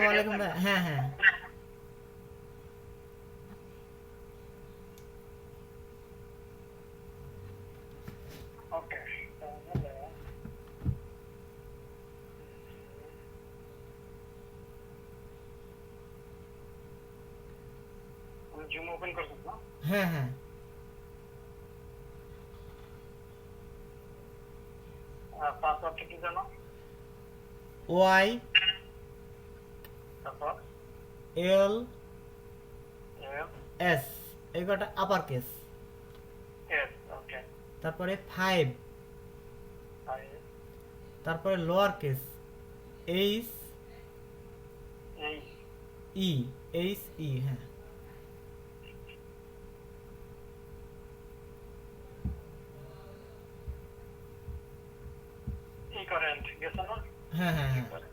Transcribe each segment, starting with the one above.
আসসালামু আলাইকুম ভাই। হ্যাঁ হ্যাঁ ওকে, তাহলে আমি জুম ওপেন করছি না। হ্যাঁ হ্যাঁ পাসওয়ার্ডটা কি জানো? ওয়াই তারপর এল এফ এস, এই কটা আপার কেস। এস। ওকে, তারপরে 5, আই তারপরে লোয়ার কেস এইচ এই ই, এইচ ই। হ্যাঁ ই কারেন্ট গেছে না? হ্যাঁ হ্যাঁ ই হ্যাঁ কারেন্ট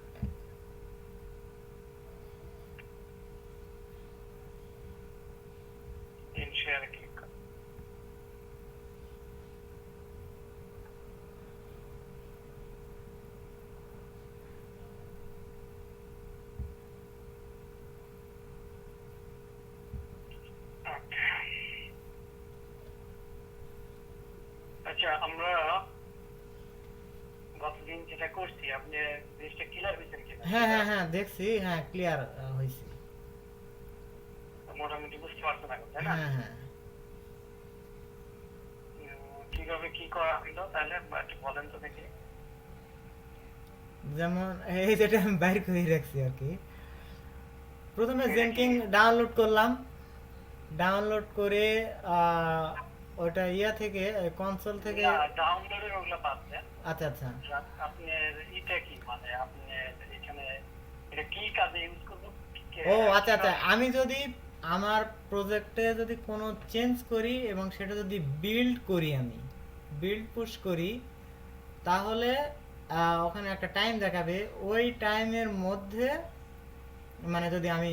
ইন শেয়ার ক্লিক করো। Okay. আচ্ছা, আমরা গতদিন যেটা করছি আপনি জিনিসটা ক্লিয়ার হয়েছেন কিনা হ্যাঁ সেটা হ্যাঁ হ্যাঁ দেখছি, হ্যাঁ ক্লিয়ার হয়েছে। মোটামুটি বুঝতে পারছেন এখন, তাই না? হ্যাঁ হ্যাঁ কিভাবে কি করা হইলো তাহলে একটু বলেন তো দেখি। যেমন এই যেটা আমি বাইর করে রাখছি আর কি। প্রথমে এটা কি জেনকিং ডাউনলোড করলাম, ডাউনলোড করে আহ, ওটা ইয়া থেকে, কনসোল থেকে। না, ডাউনলোডের ওগুলো বাদ দেন। আচ্ছা আচ্ছা। আপনার ইটা কি মানে আপনি এখানে এটা কি কাজে ইউজ করবেন? ও আচ্ছা আচ্ছা, কিভাবে? আমি যদি আমার প্রজেক্টে যদি কোনো চেঞ্জ করি এবং সেটা যদি বিল্ড করি, আমি বিল্ড পুশ করি, তাহলে ওখানে একটা টাইম দেখাবে। ওই টাইমের মধ্যে মানে যদি আমি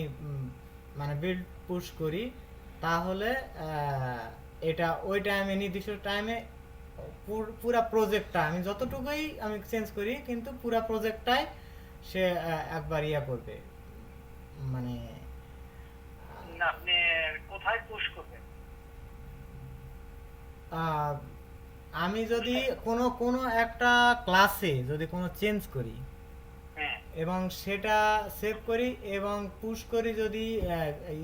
মানে বিল্ড পুশ করি, তাহলে এটা ওই টাইমে, নির্দিষ্ট টাইমে পুরা প্রজেক্টটা আমি যতটুকুই আমি চেঞ্জ করি, কিন্তু পুরা প্রজেক্টটাই সে একবার ইয়া করবে, মানে না, আপনি কোথায় পুশ করবেন? আহ, আমি যদি বুঝছেন? কোনো কোনো একটা ক্লাসে যদি কোনো চেঞ্জ করি হ্যাঁ, এবং সেটা সেভ করি এবং পুশ করি, যদি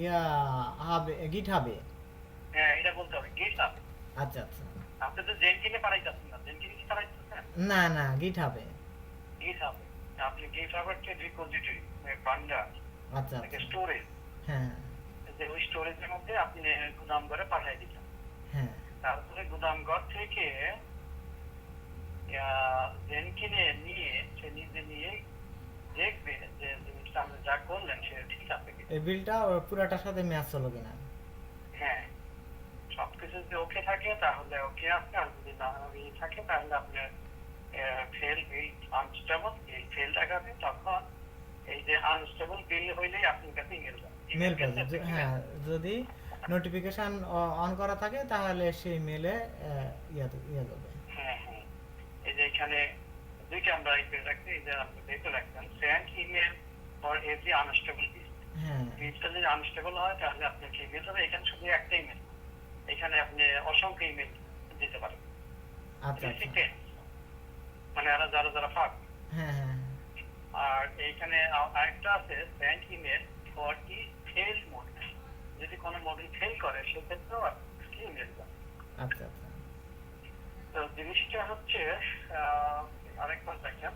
ইয়া হবে গিট হবে। হ্যাঁ, এটা বলতে হবে গিট হাব। আচ্ছা আচ্ছা। আপনি তো জেনকিনে পাঠাইতেছেন না, জেনকিনে কি পাঠাইতেছেন? না না, গিট হবে। গিট হাবে আপনি গিট হাবের যে রিপোজিটরি বান্ডার আচ্ছা আচ্ছা। স্টোরেজ, হ্যাঁ যে ওই স্টোরেজের মধ্যে আপনি গুদাম ঘরে পাঠাই দিচ্ছেন। হ্যাঁ তারপরে গুদাম ঘর থেকে জেনকিনে নিয়ে সে নিজে নিয়ে দেখবে যে জিনিসটা আপনি যা করলেন সেটা ঠিক আছে কিনা। এই বিলটা ওর পুরাটার সাথে ম্যাচ হলো কিনা। হ্যাঁ, সবকিছু যদি ওকে থাকে তাহলে ওকে আছে, আর যদি না থাকে তাহলে আপনার ফেল বিল আনস্টেবল, এই ফেল দেখাবে। তখন এই যে আনস্টেবল বিল হইলেই আপনার কাছে ইমেল যাবে। মেল ইমেল গেছে পাবে, আপনি হ্যাঁ। যদি নোটিফিকেশন অন করা থাকে তাহলে সেই মেলে ইয়া ইয়া দেবে। হ্যাঁ হ্যাঁ, এই যে এখানে দুইটা আমরা ইমেল রাখছি, এই যে আপনি দেখতে রাখছেন send email for every unstable bill. হ্যাঁ বিলটা যদি আনস্টেবল হয় তাহলে আপনাকে ইমেল হবে। এখানে শুধু একটা ইমেল, এখানে আপনি অসংখ্য ইমেল দিতে পারেন। আচ্ছা আচ্ছা। রেসিপিয়েন্ট মানে যারা যারা যারা পাক। হ্যাঁ হ্যাঁ আর এইখানে আরেকটা আছে send email for E fail mode. যদি কোনো মডেল ফেল করে সেক্ষেত্রেও আপনি ইমেল যাবে। আচ্ছা আচ্ছা। তো জিনিসটা হচ্ছে আরেকবার দেখেন,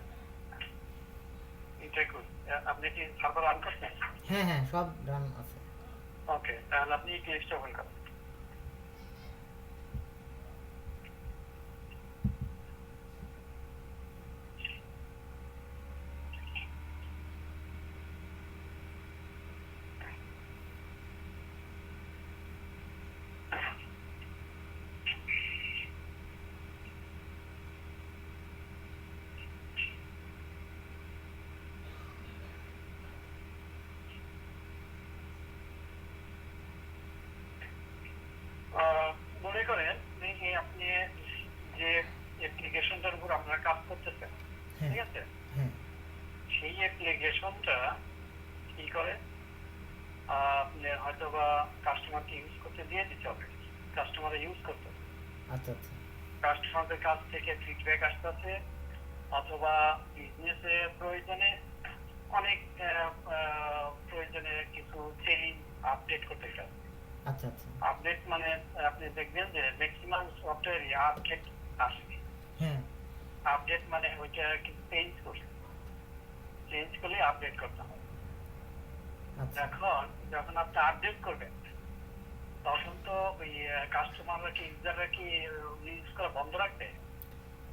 এটা করি। আপনি কি সার্ভার রান করছেন? হ্যাঁ হ্যাঁ সব রান আছে। ওকে, তাহলে আপনি ইক্লিপসটা ওপেন করেন। মনে করেন যে আপনি যে অ্যাপ্লিকেশনটার উপর আপনারা কাজ করতেছেন, হ্যাঁ ঠিক আছে, হ্যাঁ সেই অ্যাপ্লিকেশনটা কি করে আপনি হয়তো বা কাস্টমারকে ইউজ করতে দিয়ে দিতে হবে, কাস্টমার ইউজ করতে, আচ্ছা আচ্ছা কাস্টমারদের কাছ থেকে ফিডব্যাক আসতেছে, অথবা বিজনেসে প্রয়োজনে অনেক প্রয়োজনে কিছু চেঞ্জ আপডেট করতে চান। আচ্ছা আচ্ছা আপডেট মানে আপনি দেখবেন যে ম্যাক্সিমাম সফটওয়্যারই আপডেট আসে। হ্যাঁ আপডেট মানে ওইটা কিছু চেঞ্জ করছে, চেঞ্জ করলে আপডেট করতে হবে। আচ্ছা এখন যখন আপনি আপডেট করবেন তখন তো ওই কাস্টমাররা কি ইউজাররা কি ইউজ করা বন্ধ রাখবে?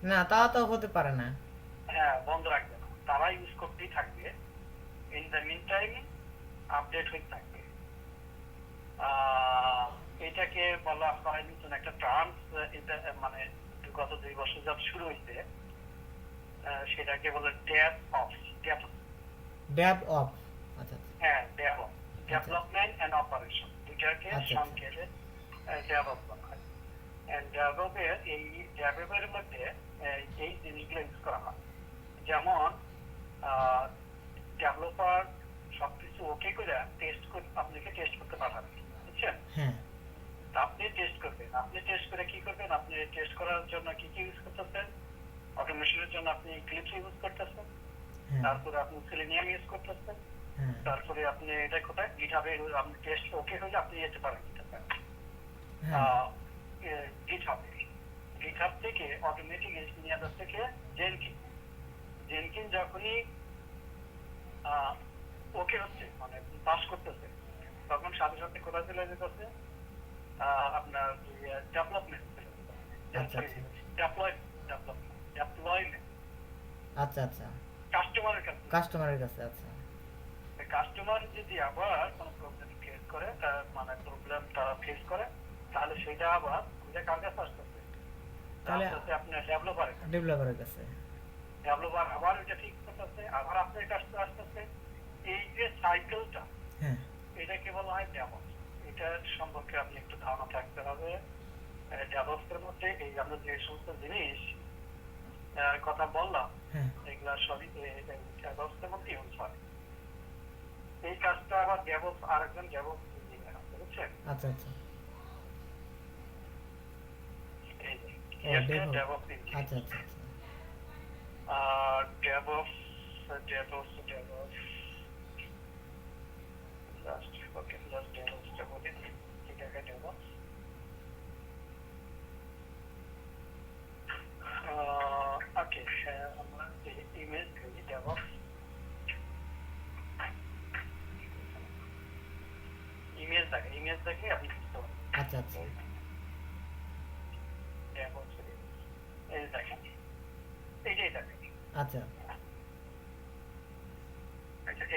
না তা তো হতে পারে না। হ্যাঁ, বন্ধ রাখবে না, তারা ইউজ করতেই থাকবে। In the meantime update হতে থাকবে। এটাকে বলা হয় নতুন একটা টার্মস, এটা মানে গত 2 বছর যা শুরু হয়েছে, সেটাকে বলে ডেভ অফ, ড্যাব অফ। আচ্ছা আচ্ছা হ্যাঁ DevOps, development and operation, দুটাকে আচ্ছা। সংক্ষেপে ডেভেলপ বলা হয়। এন্ড ডেভেলপের এই ডেভেলপের মধ্যে এই জিনিসগুলো ইউজ করা হয়। যেমন ডেভেলপার সবকিছু ওকে করে টেস্ট করে আপনাকে টেস্ট করতে পাঠাবে, বুঝছেন? হ্যাঁ তা আপনি টেস্ট করবেন, আপনি টেস্ট করে কি করবেন, আপনি টেস্ট করার জন্য কি কি ইউজ করতেছেন? অটোমেশনের জন্য আপনি ক্লিপস ইউজ করতেছেন, হ্যাঁ তারপরে আপনি সেলেনিয়াম ইউজ করতেছেন, হ্যাঁ তারপরে আপনি এটা কোথায় গিটহাবে আপনি টেস্ট ওকে হলে আপনি যেতে পারেন হ্যাঁ গিটহাবে। গিটহাব থেকে অটোমেটিক ইঞ্জিনিয়ার থেকে জেনকিন, জেনকিন যখনই ওকে হচ্ছে মানে পাস করতেছে, তখন সাথে সাথে কোথায় চলে যেতেছে আপনার ডেভেলপমেন্ট, আচ্ছা আচ্ছা ডেপ্লয়মেন্ট আচ্ছা আচ্ছা কাস্টমারের কাছে। কাস্টমারের কাছে। আচ্ছা কাস্টমার যদি আবার কোনো প্রবলেম ফেস করে, তার মানে প্রবলেম তারা ফেস করে, তাহলে সেটা আবার ওইটা কার কাছে আসতেছে? তাহলে আসতেছে আপনার ডেভেলপারের কাছে। ডেভেলপারের কাছে। ডেভেলপার আবার ওইটা ঠিক করতেছে, আবার আপনার কাছে আসতেছে। এই যে সাইকেলটা, হ্যাঁ এটাকে বলা হয় ডেভঅপস। এটা সম্পর্কে আপনি একটু ধারণা থাকতে হবে। ডেভঅপসের মধ্যে এই আমরা যে সমস্ত জিনিস কথা বললাম, হ্যাঁ এগুলা সবই ডেভঅপসের মধ্যে ইউজ হয়। এই কাজটা আবার ডেভঅপস আরেকজন ডেভঅপস ইঞ্জিনিয়ার আছে, বুঝছেন? আচ্ছা আচ্ছা এই যে ও ডেভঅপস। DevOps engineer. আচ্ছা আচ্ছা আচ্ছা আর ডেভঅপস জাস্ট ওকে, জাস্ট ডেভঅপসটা বলে দিই। ঠিক আছে, ডেভঅপস ওকে। আমরা ইমেজ করি ডেভঅপস, ইমেজ দেখে আপনি বুঝতে পারবেন। আচ্ছা আচ্ছা ডেভঅপস এই দেখেন, এইটাই দেখেন। আচ্ছা আচ্ছা,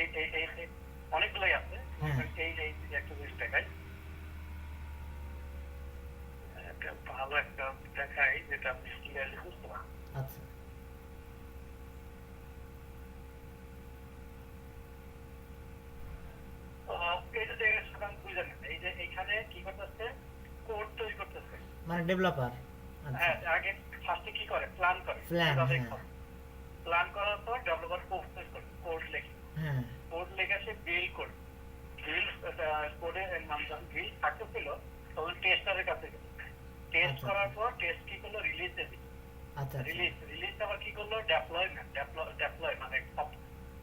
এই অনেকগুলোই আছে। হ্যাঁ। এই একটা জিনিস দেখাই, একটা ভালো একটা দেখাই যেটা আপনি ক্লিয়ারলি বুঝতে পারেন। আচ্ছা এটা দেখে সাধারণ বুঝলেন না। এই যে এইখানে কি করতেছে, কোড তৈরি করতেছে। মানে ডেভেলপার। আচ্ছা হ্যাঁ, আগে ফার্স্টে কি করে, প্ল্যান করে। Plan, কিভাবে হ্যাঁ। করে। প্ল্যান করার পর ডেভেলপার কোড তৈরি করে, কোড লেখে। হ্যাঁ কোড লেখে সে বিল্ড করে। বিল্ড কোডের নাম যখন বিল্ড থাকতেছিল তখন টেস্টারের কাছে গেল। টেস্ট আচ্ছা। করার পর টেস্ট কি করলো, রিলিজে দিল। আচ্ছা আচ্ছা রিলিজ আবার কি করলো, ডেপ্লয়মেন্ট, ডেপ্লয় মানে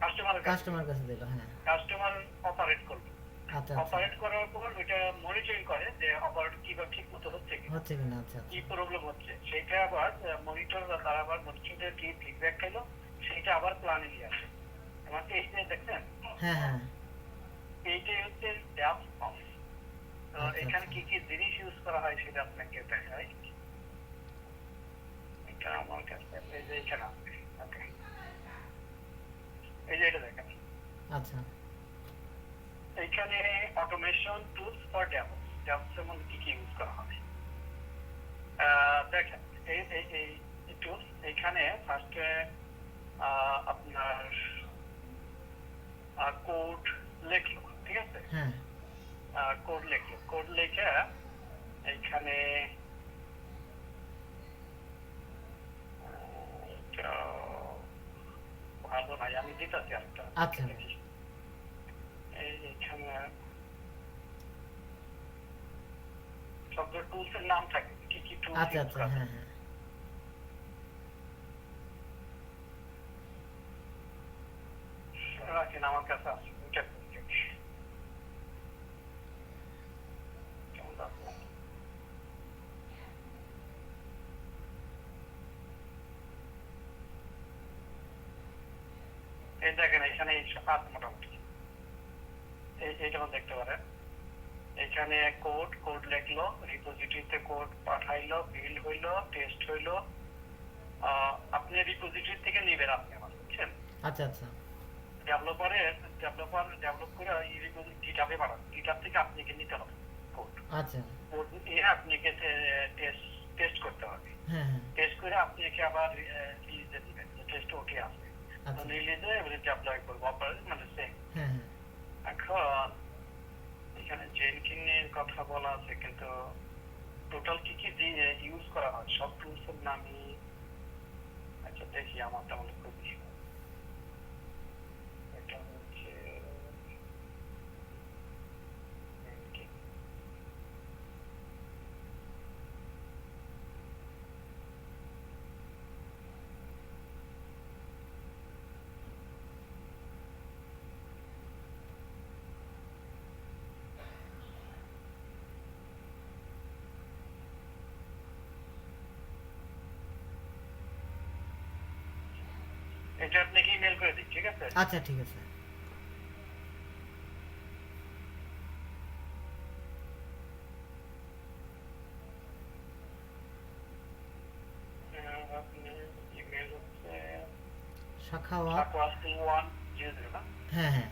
কাস্টমারের কাছে, কাস্টমার কাছে দিল। হ্যাঁ কাস্টমার অপারেট করলো। আচ্ছা আচ্ছা অপারেট করার পর ওইটা মনিটরিং করে যে অপারেট কিভাবে ঠিক মতো হচ্ছে কি, হচ্ছে কিনা। আচ্ছা কি আচ্ছা প্রবলেম হচ্ছে। সেটা আবার মনিটর, তারা আবার মনিটরের কি ফিডব্যাক পেলো, সেটা আবার প্ল্যানে নিয়ে আসে। আমাকে এই যে দেখছেন, হ্যাঁ হ্যাঁ এইটাই হচ্ছে ডেভ অফ। আচ্ছা, এখানে আচ্ছা। কি কি জিনিস ইউজ করা হয় সেটা আপনাকে দেখাই। এটা আমার কাছে এই যে এখানে আছে। Okay. এই যে এটা দেখেন, আচ্ছা এইখানে অটোমেশন টুলস ফর ডেভঅপস, ডেভঅপসের মধ্যে কি কি ইউজ করা হবে দেখেন। এই এই এই টুলস, এইখানে ফার্স্টে আপনার কোড লেখলো, ঠিক আছে? হ্যাঁ কোড লেখলো, কোড লেখা এইখানে এটা ভালো নাই, আমি দিতেছি একটা। আচ্ছা এখানে সবগুলো টুলসের নাম থাকে, কি কি টুলস আচ্ছা ইউজ আচ্ছা করা হ্যাঁ হ্যাঁ রাখেন, আমার কাছে আছে। কেমন আছে? এই দেখেন এখানে আছে মোটামুটি, এইটাও দেখতে পারেন। এখানে কোড লিখলো, রিপোজিটরিতে কোড পাঠাইলো, বিল্ড হইলো, টেস্ট হইলো। আপনি রিপোজিটরি থেকে নিবেন আপনি আমার, বুঝছেন? আচ্ছা আচ্ছা ডেভেলপার ডেভেলপ করে এই রিপোজিটরি গিটহাবে পাঠান, গিটহাব থেকে আপনাকে নিতে হবে কোড। আচ্ছা কোড নিয়ে আপনাকে টেস্ট করতে হবে। হ্যাঁ হ্যাঁ টেস্ট করে আপনাকে আবার রিলিজে দিবেন, টেস্ট ওকে আছে। আচ্ছা রিলিজে এবারে অ্যাপ্লাই করবো, মানে সেম। হ্যাঁ হ্যাঁ এখন এখানে জেনকিনের কথা বলা আছে, কিন্তু টোটাল কি কি ইউজ করা হয় সব টুলসের নামই। আচ্ছা দেখি আমারটা মনে খুব বেশি। এটা হচ্ছে Jenkins। এটা আপনাকে ইমেল করে দিই, ঠিক আছে? আচ্ছা ঠিক আছে আপনার ইমেল হচ্ছে শাখাওয়াত shakwasti100 না? হ্যাঁ হ্যাঁ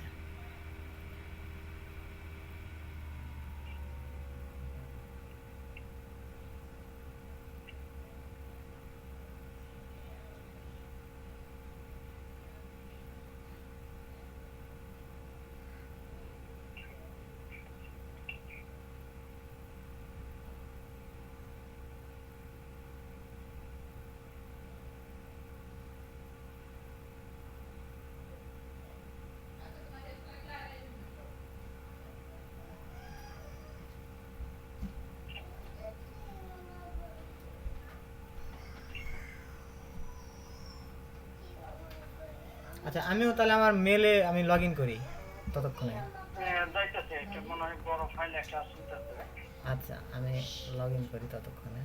আচ্ছা আমিও তাহলে আমার মেলে আমি লগ ইন করি ততক্ষণে যাইতেছে, এটা মনে হয় বড় ফাইল একটা আসতেছে। আচ্ছা আমি লগ ইন করি ততক্ষণে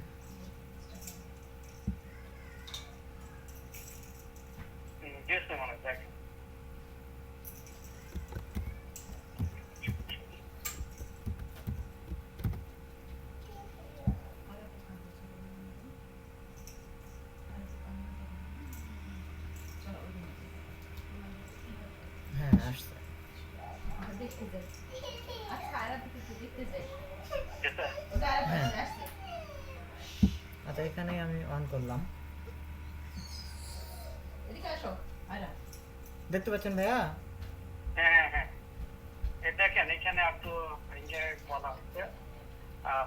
গেছে মনে হয়, দেখেন। হ্যাঁ আসছে গেছে? হ্যাঁ আচ্ছা এখানে আমি অন করলাম দেখতে পাচ্ছেন ভাইয়া হ্যাঁ এই দেখেন এখানে একটু বলা হচ্ছে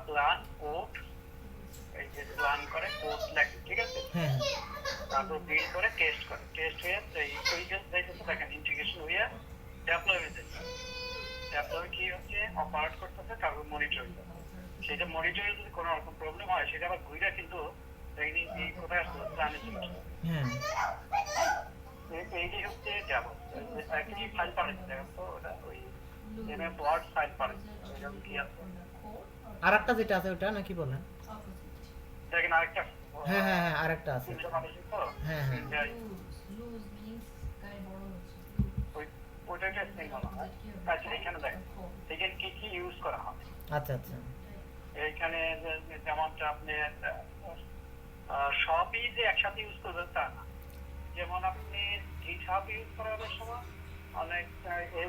প্ল্যান কোড, এই যে প্ল্যান করে কোড লেখে, ঠিক আছে? হ্যাঁ হ্যাঁ তারপর বিল্ড করে টেস্ট হয়ে ওই যে যাইতেছে, দেখেন ইন্টিগ্রেশন হয়ে ডেপ্লয় হয়ে যাচ্ছে। ডেপ্লয় কি হচ্ছে, অপারেট করতেছে, তারপর মনিটর হয়ে যাচ্ছে। সেটা মনিটরে যদি কোনো রকম প্রবলেম হয় সেটা আবার ঘুরে কিন্তু এই কোথায় আসতে প্ল্যানে চলে আসবে। হ্যাঁ এই যে হচ্ছে ডেভেলপ একই ফাইল পাঠাচ্ছে, দেখেন তো ওটা ওই ওয়ার্ড ফাইল পাঠাচ্ছে, এরকম কি আছে আর একটা যেটা আছে ওটা নাকি বলেন দেখেন আরেকটা। হ্যাঁ হ্যাঁ হ্যাঁ আরেকটা আছে তিনশো পাঠাচ্ছে তো, হ্যাঁ হ্যাঁ ওইটাকে সেম বলা হয়। আচ্ছা এখানে দেখেন এখানে কি কি ইউজ করা হয়। আচ্ছা আচ্ছা এখানে যেমনটা আপনি সবই যে একসাথে ইউজ করবেন তা না। যেমন আপনি GitHub ইউজ করার সময় অনেক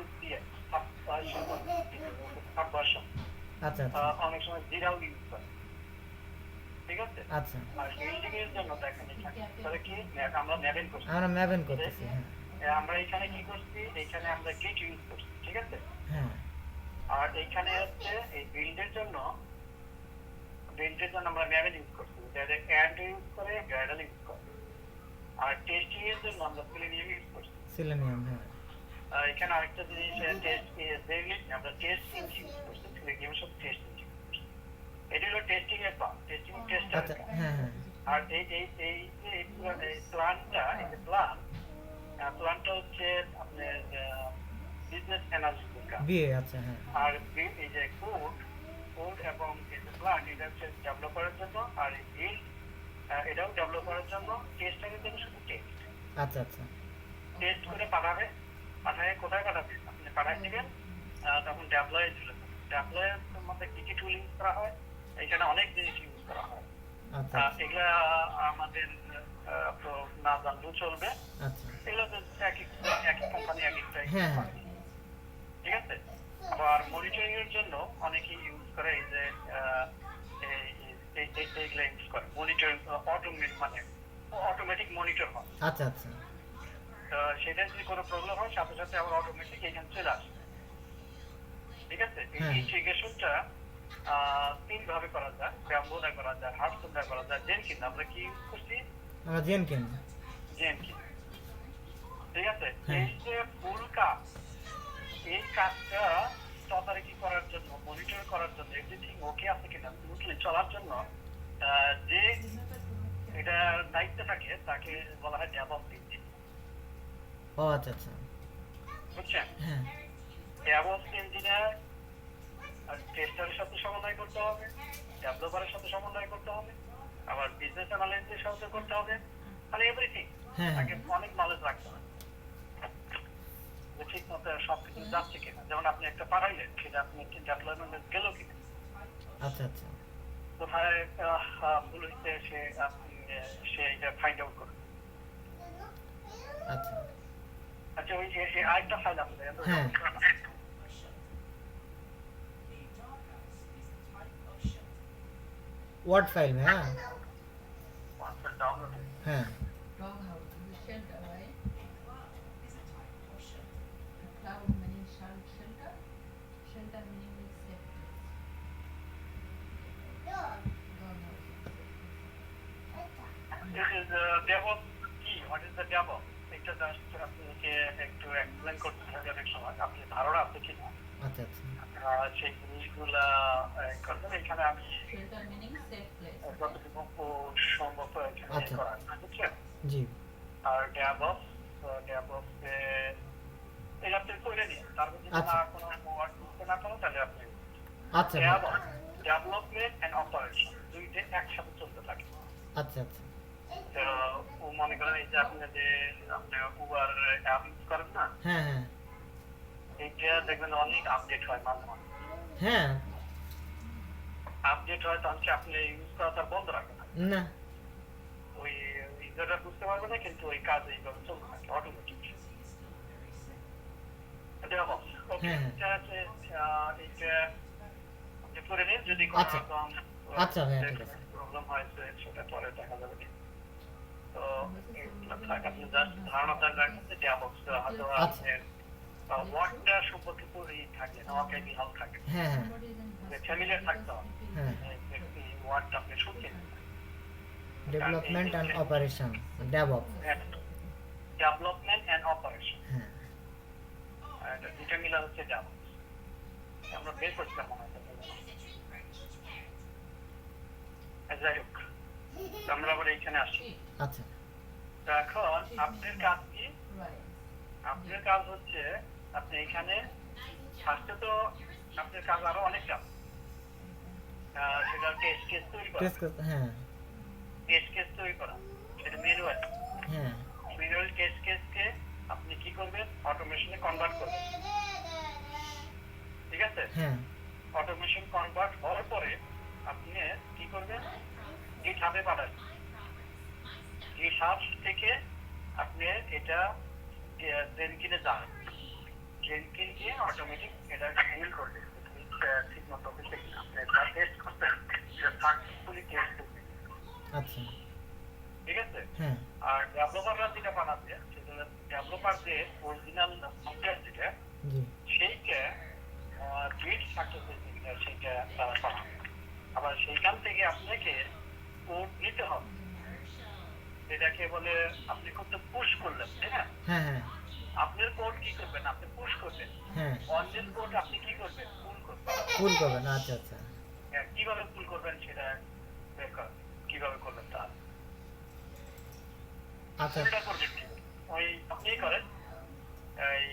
SDN সাবভার্সন, আচ্ছা আচ্ছা অনেক সময় জিরাও ইউজ করে, ঠিক আছে? আচ্ছা আর বিল্ডিং এর জন্য দেখেন এখানে তাহলে কি আমরা ম্যাপেন করছি, আমরা ম্যাপেন করতেছি হ্যাঁ আমরা এখানে কি করছি, এখানে আমরা গেট ইউজ করছি, ঠিক আছে? হ্যাঁ আর এখানে হচ্ছে এই বিল্ডের জন্য আমরা ম্যাপেন ইউজ করছি, যাদের অ্যান্ড ইউজ করে, গ্রাডাল ইউজ করে। আর টেস্টিং এর জন্য আমরা সেলেনিয়াম ইউজ করছি। সিলেনিয়াম হ্যাঁ এখানে আরেকটা জিনিস টেস্ট আমরা টেস্ট ইঞ্জিন ইউজ করছি, সিলেক্টিভের সাথে টেস্ট ইঞ্জিন ইউজ করছি। এটা হলো টেস্টিং এর প্ল্যান, টেস্টিং টেস্টার। আচ্ছা, হ্যাঁ হ্যাঁ আর এই প্ল্যানটা, এই যে প্ল্যানটা হচ্ছে আপনার বিজনেস অ্যানালিস্টের কাজ। বিয়ে, আচ্ছা হ্যাঁ আর এই যে কোড এবং এই যে প্ল্যান, এটা হচ্ছে ডেভেলপারের জন্য। আর এই বিল্ড, এটাও ডেভেলপারের জন্য। টেস্টারের জন্য শুধু টেস্ট আচ্ছা আচ্ছা টেস্ট করে পাঠাবে। পাঠায় কোথায় পাঠাবে? আপনি পাঠায় দিবেন, তখন ডেপ্লয়ে চলে যাবে। ডেপ্লয়ের মধ্যে কি কি টুল ইউজ করা হয়? এখানে অনেক জিনিস ইউজ করা হয়। আচ্ছা এগুলা আমাদের তো না জানলেও চলবে। আচ্ছা এগুলো তো এক এক কোম্পানি এক একটা হ্যাঁ হ্যাঁ ঠিক আছে। আবার মনিটরিং এর জন্য অনেকেই ইউজ করে এই যে এইগুলা ইউজ করে মনিটরিং, মানে অটোমেটিক মনিটর হয়। আচ্ছা আচ্ছা সেটা যদি কোনো প্রবলেম হয় সাথে সাথে আবার অটোমেটিক এখানে চলে আসে। ঠিক আছে। এই হ্যাঁ। ইন্টিগ্রেশনটা 3 ভাবে করা যায়, ব্যাম্বো দিয়ে করা যায়, হার্ডস্টোন দিয়ে করা যায়, জেনকিন। আমরা কি ইউজ করছি? আমরা জেনকিন। জেনকিন। ঠিক আছে। হ্যাঁ। এই যে ফুল কাজ, এই কাজটা তদারকি করার জন্য, মনিটর করার জন্য, এভরিথিং ওকে আছে কিনা স্মুথলি চলার জন্য যে এটা দায়িত্বে থাকে তাকে বলা হয় ডেভঅপস ইঞ্জিনিয়ার। ও আচ্ছা আচ্ছা বুঝছেন? হ্যাঁ ডেভঅপস ইঞ্জিনিয়ার টেস্টারের সাথে সমন্বয় করতে হবে, ডেভেলপারের সাথে সমন্বয় করতে হবে, আবার বিজনেস অ্যানালিস্টের সাথে করতে হবে, মানে এভরিথিং। হ্যাঁ তাকে অনেক নলেজ রাখতে হবে যে ঠিক মতো সবকিছু যাচ্ছে কিনা। যেমন আপনি একটা পাঠাইলেন, সেটা আপনি ডেভেলপমেন্টে গেল কিনা, আচ্ছা আচ্ছা কোথায় ভুল হচ্ছে সে এটা ফাইন্ড আউট করবে। আচ্ছা আচ্ছা, ওই আরেকটা ফাইল আপনাদের হ্যাঁ। ওয়ার্ড ফাইল হ্যাঁ ডাউনলোড হ্যাঁ Doghouse is a shelter, right? Cloud meaning shelter. Shelter meaning like safe place. Doghouse is a safe place. This is DevOps কি? What is the DevOps? এটা জাস্ট আপনাকে একটু এক্সপ্লেন করতে হবে অনেক সময়। আপনি ধারণা আছে কিনা আচ্ছা আচ্ছা সেই জিনিসগুলা করবেন। এখানে আমি Shelter meaning safe place. যতটুকু সম্ভব এখানে আচ্ছা। করার, বুঝছেন? জি আর DevOps এটা আপনি করে নিন। তারপর যদি আচ্ছা। না কোনো ওয়ার্ড বুঝতে না পারেন তাহলে আপনি আচ্ছা DevOps, ডেভেলপমেন্ট এন্ড অপারেশন দুইটা একসাথে চলতে থাকে। আচ্ছা আচ্ছা তো ও মনে করেন এই যে আপনি যে আপনি উবার অ্যাপ ইউজ করেন না, হ্যাঁ হ্যাঁ এইটা দেখবেন অনেক আপডেট হয় মাঝে মাঝে। হ্যাঁ আপডেট হয় তখন কি আপনি ইউজ করা তার বন্ধ রাখবেন না। না ওই ইউজাররা বুঝতে পারবে না, কিন্তু ওই কাজ এইভাবে চলতে থাকে অটোমেটিক। হ্যাঁ, হ্যাঁ। এইটা আপনি করে নিন। যদি কোনো আচ্ছা। রকম আচ্ছা, হ্যাঁ, ঠিক আছে। প্রবলেম হয় সেটা পরে দেখা যাবে। তো এইগুলো থাক, আপনি জাস্ট ধারণাটা রাখবেন যে DevOps হয়তো আচ্ছা। আপনার ওয়ার্ডটা সম্পর্কে পুরোই থাকে, আমাকে বিহাল থাকে, হ্যাঁ হ্যাঁ Somebody is in ফ্যামিলিয়ার থাকতে হবে। হ্যাঁ এই ওয়ার্ডটা আপনি শুনছেন, development and operation devop development and operation, হ্যাঁ দুইটা মিলা হচ্ছে DevOps। আমরা বের করছিলাম মনে হয়। যাই হোক, তো আমরা আবার এইখানে আসি। আচ্ছা তো এখন আপনার কাজ কি? right. আপনার কাজ হচ্ছে আপনি এখানে ফার্স্টে তো আপনার কাজ আরো অনেক কাজ। সেটা টেস্ট কেস তৈরি করা, টেস্ট করতে হ্যাঁ টেস্ট কেস তৈরি করা, সেটা ম্যানুয়াল। হ্যাঁ ম্যানুয়াল টেস্ট কেসকে আপনি কি করবেন? অটোমেশনে কনভার্ট করবেন। ঠিক আছে। হ্যাঁ অটোমেশন কনভার্ট হওয়ার পরে আপনি কি করবেন? গিটহাবে পাঠাবেন। গিটহাব থেকে আপনি এটা জেনকিনে যান। জেনকিন গিয়ে অটোমেটিক এটা হ্যান্ডেল করবে। ঠিক মতো হচ্ছে কিনা আপনি এটা টেস্ট করবেন, সেটা সাকসেসফুলি টেস্ট করবেন। আচ্ছা ঠিক আছে। হ্যাঁ আর ডেভেলপাররা যেটা বানাবে, সেটা ডেভেলপার যে অরিজিনাল সফটওয়্যার যেটা, জি সেইটা বিল্ড সাকসেস ইঞ্জিনিয়ার সেইটা তারা পাঠাবে। আবার সেইখান থেকে আপনাকে কোড নিতে হবে, যেটাকে বলে আপনি করতে পুশ করলেন, তাই না? হ্যাঁ হ্যাঁ আপনার কোড কি করবেন? আপনি পুশ করবেন। হ্যাঁ, অন্যের কোড আপনি কি করবেন? পুল করবেন। পুল করবেন, আচ্ছা আচ্ছা হ্যাঁ, কিভাবে পুল করবেন সেটা বের করেন। কিভাবে করবেন তা। আচ্ছা পুলটা করবেন কি? ওই আপনি করেন এই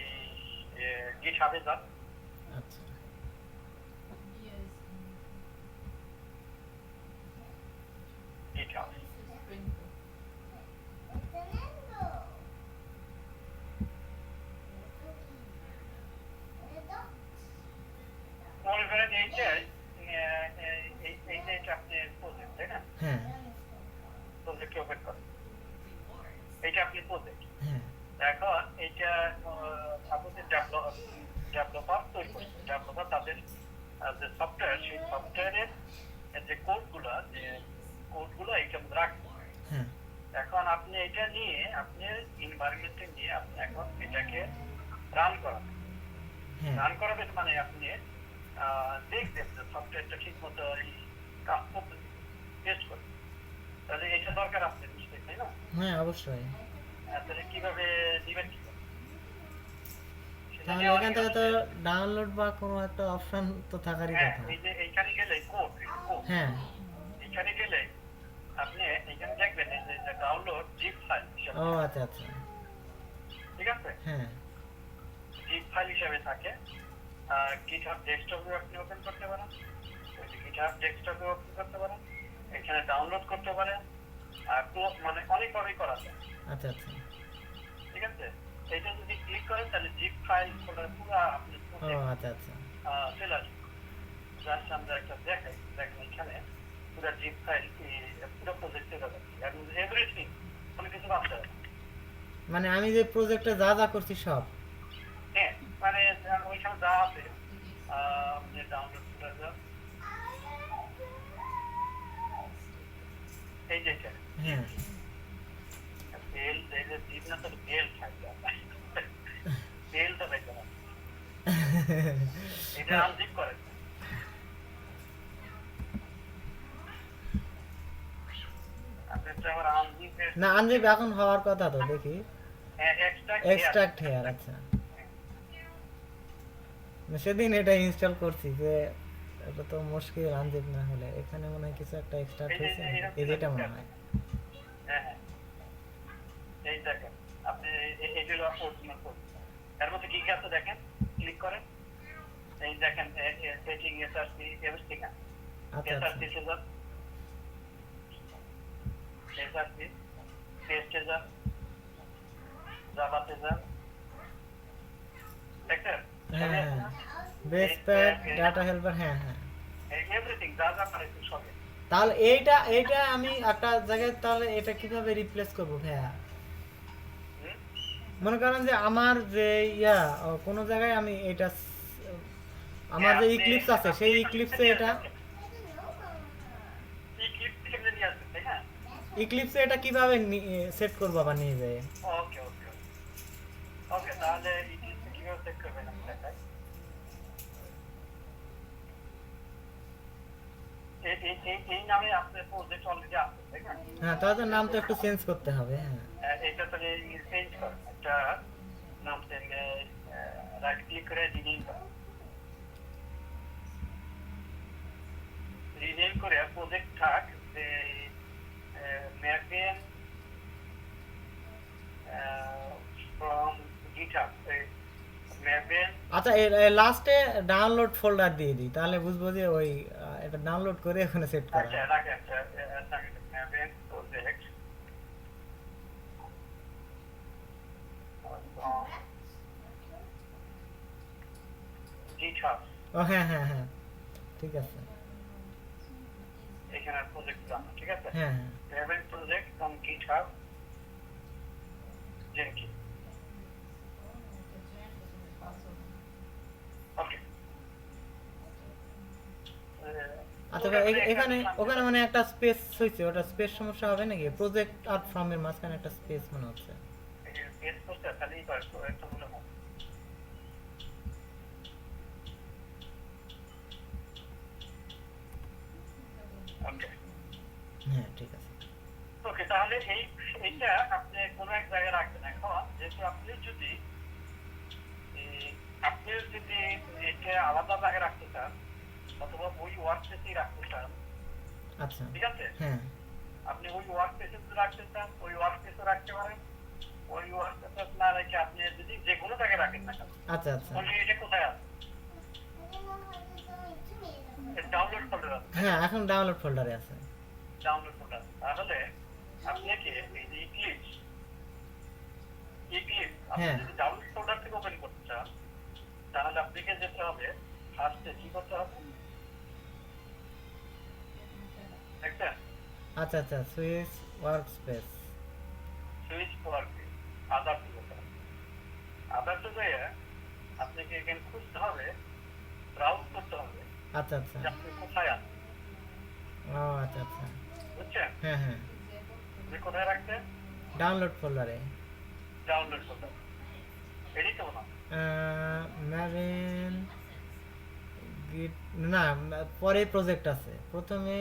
গিটহাবে যান। আচ্ছা Yes. গিটহাব। Sprinkle. মনে করেন এইটাই এইটা আপনি প্রজেক্ট, তাই না? হ্যাঁ প্রজেক্ট ওপেন করেন। এইটা আপনি প্রজেক্ট। হ্যাঁ এখন এইটা সাপোজে ডেভেলপার তৈরি করছে। ডেভেলপার তাদের যে সফটওয়্যার, সেই সফটওয়্যারের যে কোডগুলো এইটা রাখবে। হ্যাঁ এখন আপনি এটা নিয়ে আপনি এনভায়রনমেন্টে নিয়ে আপনি এখন এটাকে রান করাবেন। হ্যাঁ রান করাবেন মানে আপনি দেখবেন যে সফটওয়্যারটা ঠিক মতো এই কাজ করতে, টেস্ট করবেন। তাহলে এটা দরকার আপনার নিশ্চয়ই, তাই না? হ্যাঁ অবশ্যই। তাহলে কিভাবে দিবেন কি করে? সেটা তাহলে নেওয়ার এখান কি থেকে তো আছে? ডাউনলোড বা কোনো একটা অপশন তো থাকারই হ্যাঁ, কথা। এই যে এইখানে গেলে কোড, হ্যাঁ এখানে গেলে আপনি এখানে দেখবেন এই যে ডাউনলোড জিপ ফাইল হিসাবে, ও আচ্ছা আচ্ছা ঠিক আছে? হ্যাঁ জিপ ফাইল হিসাবে থাকে। গিটহাব ডেস্কটপে আপনি ওপেন করতে পারেন। ওই যে গিটহাব ডেস্কটপে ওপেন করতে পারেন। এখানে ডাউনলোড করতে পারেন। আর মানে অনেকভাবেই করা যায়, আচ্ছা আচ্ছা ঠিক আছে? এইটা যদি ক্লিক করেন তাহলে জিপ ফাইল ফোল্ডার পুরো আপনি ও আচ্ছা আচ্ছা চলে আসবে। জাস্ট আমরা একটা দেখাই, দেখেন এখানে পুরো জিপ ফাইল পুরো প্রজেক্ট চলে যাচ্ছে এবং এভরিথিং, কোনো কিছু বাদ দেয় না। মানে আমি যে প্রজেক্টে যা যা করছি সব। হ্যাঁ, মানে ওইখানে যা আছে আপনি ডাউনলোড করে দেন। এই যে এটা হ্যাঁ বেল, এই যে জিপ না তো বেল থাকবে, বেলটা দেখবেন আপনি। এটা আনজিপ করেন। আপনি তো আবার আনজিপের না আনজিপ এখন হওয়ার কথা তো দেখি। এক্সট্রা এক্সট্রাক্ট হেয়ার, আচ্ছা না, সেদিন এটা ইনস্টল করছি যে এটা তো মুশকিল আনজিপ না হলে। এখানে মনে হয় কিছু একটা এক্সট্রাক্ট হয়েছে, এই যেটা মনে হয়। হ্যাঁ হ্যাঁ, এই দেখেন আপনি এগুলো অরিজিনাল কোড। এর মধ্যে কি কি আছে দেখেন, ক্লিক করেন। এই দেখেন সেটিং এসআরসি এভরিথিং। আচ্ছা এসআরসি আচ্ছা তে যান, এসআরসি টেস্টে যান, জাভাতে যান, দেখেন হ্যাঁ হ্যাঁ বেস প্যাক ডাটা হেল্পার, হ্যাঁ হ্যাঁ। এভরিথিং যা যা পারে সবই। তাহলে এইটা আমি একটা জায়গায় তাহলে এটা কিভাবে রিপ্লেস করব ভাইয়া? হুম? মনে করেন যে আমার যে কোনো জায়গায় আমি এটা আমার যে ইক্লিপস আছে সেই ইক্লিপসে এটা ইক্লিপসে এটা কিভাবে সেট করব আবার নিয়ে যায়? ওকে ওকে ওকে, তাহলে ইক্লিপসে কিভাবে সেট করবেন আমি দেখাই। এই নামে আপনার প্রজেক্ট অলরেডি আছে, তাই না? হ্যাঁ তাহলে নাম তো একটু চেঞ্জ করতে হবে। হ্যাঁ এটা তাহলে চেঞ্জ করেন, একটা নাম থেকে রাইট ক্লিক করে রিনেম করেন। রিনেম করে প্রজেক্ট থাক যে ম্যাপেন ফ্রম গিটহাব, ম্যাপেন। আচ্ছা লাস্টে ডাউনলোড ফোল্ডার দিয়ে দিই, তাহলে বুঝবো যে ওই এটা ডাউনলোড করে ওখানে সেট করা। আচ্ছা রাখেন, ম্যাপেন প্রজেক্ট গিটহাব, ও হ্যাঁ হ্যাঁ হ্যাঁ ঠিক আছে। এখানে প্রজেক্ট জানা, ঠিক আছে? হ্যাঁ হ্যাঁ ম্যাপেন প্রজেক্ট ফ্রম গিটহাব জেনকিন। ওকে, আচ্ছা ভাই এখানে ওখানে মানে একটা স্পেস হয়েছে, ওটা স্পেস সমস্যা হবে নাকি? প্রজেক্ট আর ফর্ম এর মাঝখানে একটা স্পেস মনে হচ্ছে। পেজ পোস্টার খালি একটা মনে হয়। ওকে হ্যাঁ ঠিক আছে। ওকে, তাহলে এইটা আপনি কোনো এক জায়গায় রাখবেন। এখন যেহেতু আপনি যদি আপনি যদি এটা আলাদা জায়গায় রাখতে চান অথবা ওই ওয়ার্ক স্পেসেই রাখতে চান, আচ্ছা ঠিক আছে? হ্যাঁ আপনি ওই ওয়ার্ক স্পেসে রাখতে চান ওই ওয়ার্ক স্পেসে রাখতে পারেন। ওই ওয়ার্ক স্পেসে না রেখে আপনি যদি যে কোনো জায়গায় রাখেন না কেন, আচ্ছা আচ্ছা বলি এটা কোথায় আছে? ডাউনলোড ফোল্ডার আছে, হ্যাঁ এখন ডাউনলোড ফোল্ডারে আছে ডাউনলোড ফোল্ডার। তাহলে আপনাকে এই যে ইক্লিপস আপনি হ্যাঁ। যদি ডাউনলোড ফোল্ডার থেকে ওপেন করতে চান, তাহলে আপনাকে যেতে হবে ফার্স্টে কি করতে হবে দেখছেন? আচ্ছা আচ্ছা সুইচ ওয়ার্ক স্পেস সুইচ ওয়ার্কে আদার টু করতে হবে। আদার টু গিয়ে আপনাকে এখানে খুঁজতে হবে, ব্রাউজ করতে হবে আচ্ছা আচ্ছা যে আপনি কোথায় আছেন, ও আচ্ছা আচ্ছা বুঝছেন? হ্যাঁ হ্যাঁ আপনি কোথায় রাখছেন? ডাউনলোড ফোল্ডারে ডাউনলোড ফোল্ডার। এডিট না, ম্যারিন গিট না পরে প্রজেক্ট আছে প্রথমে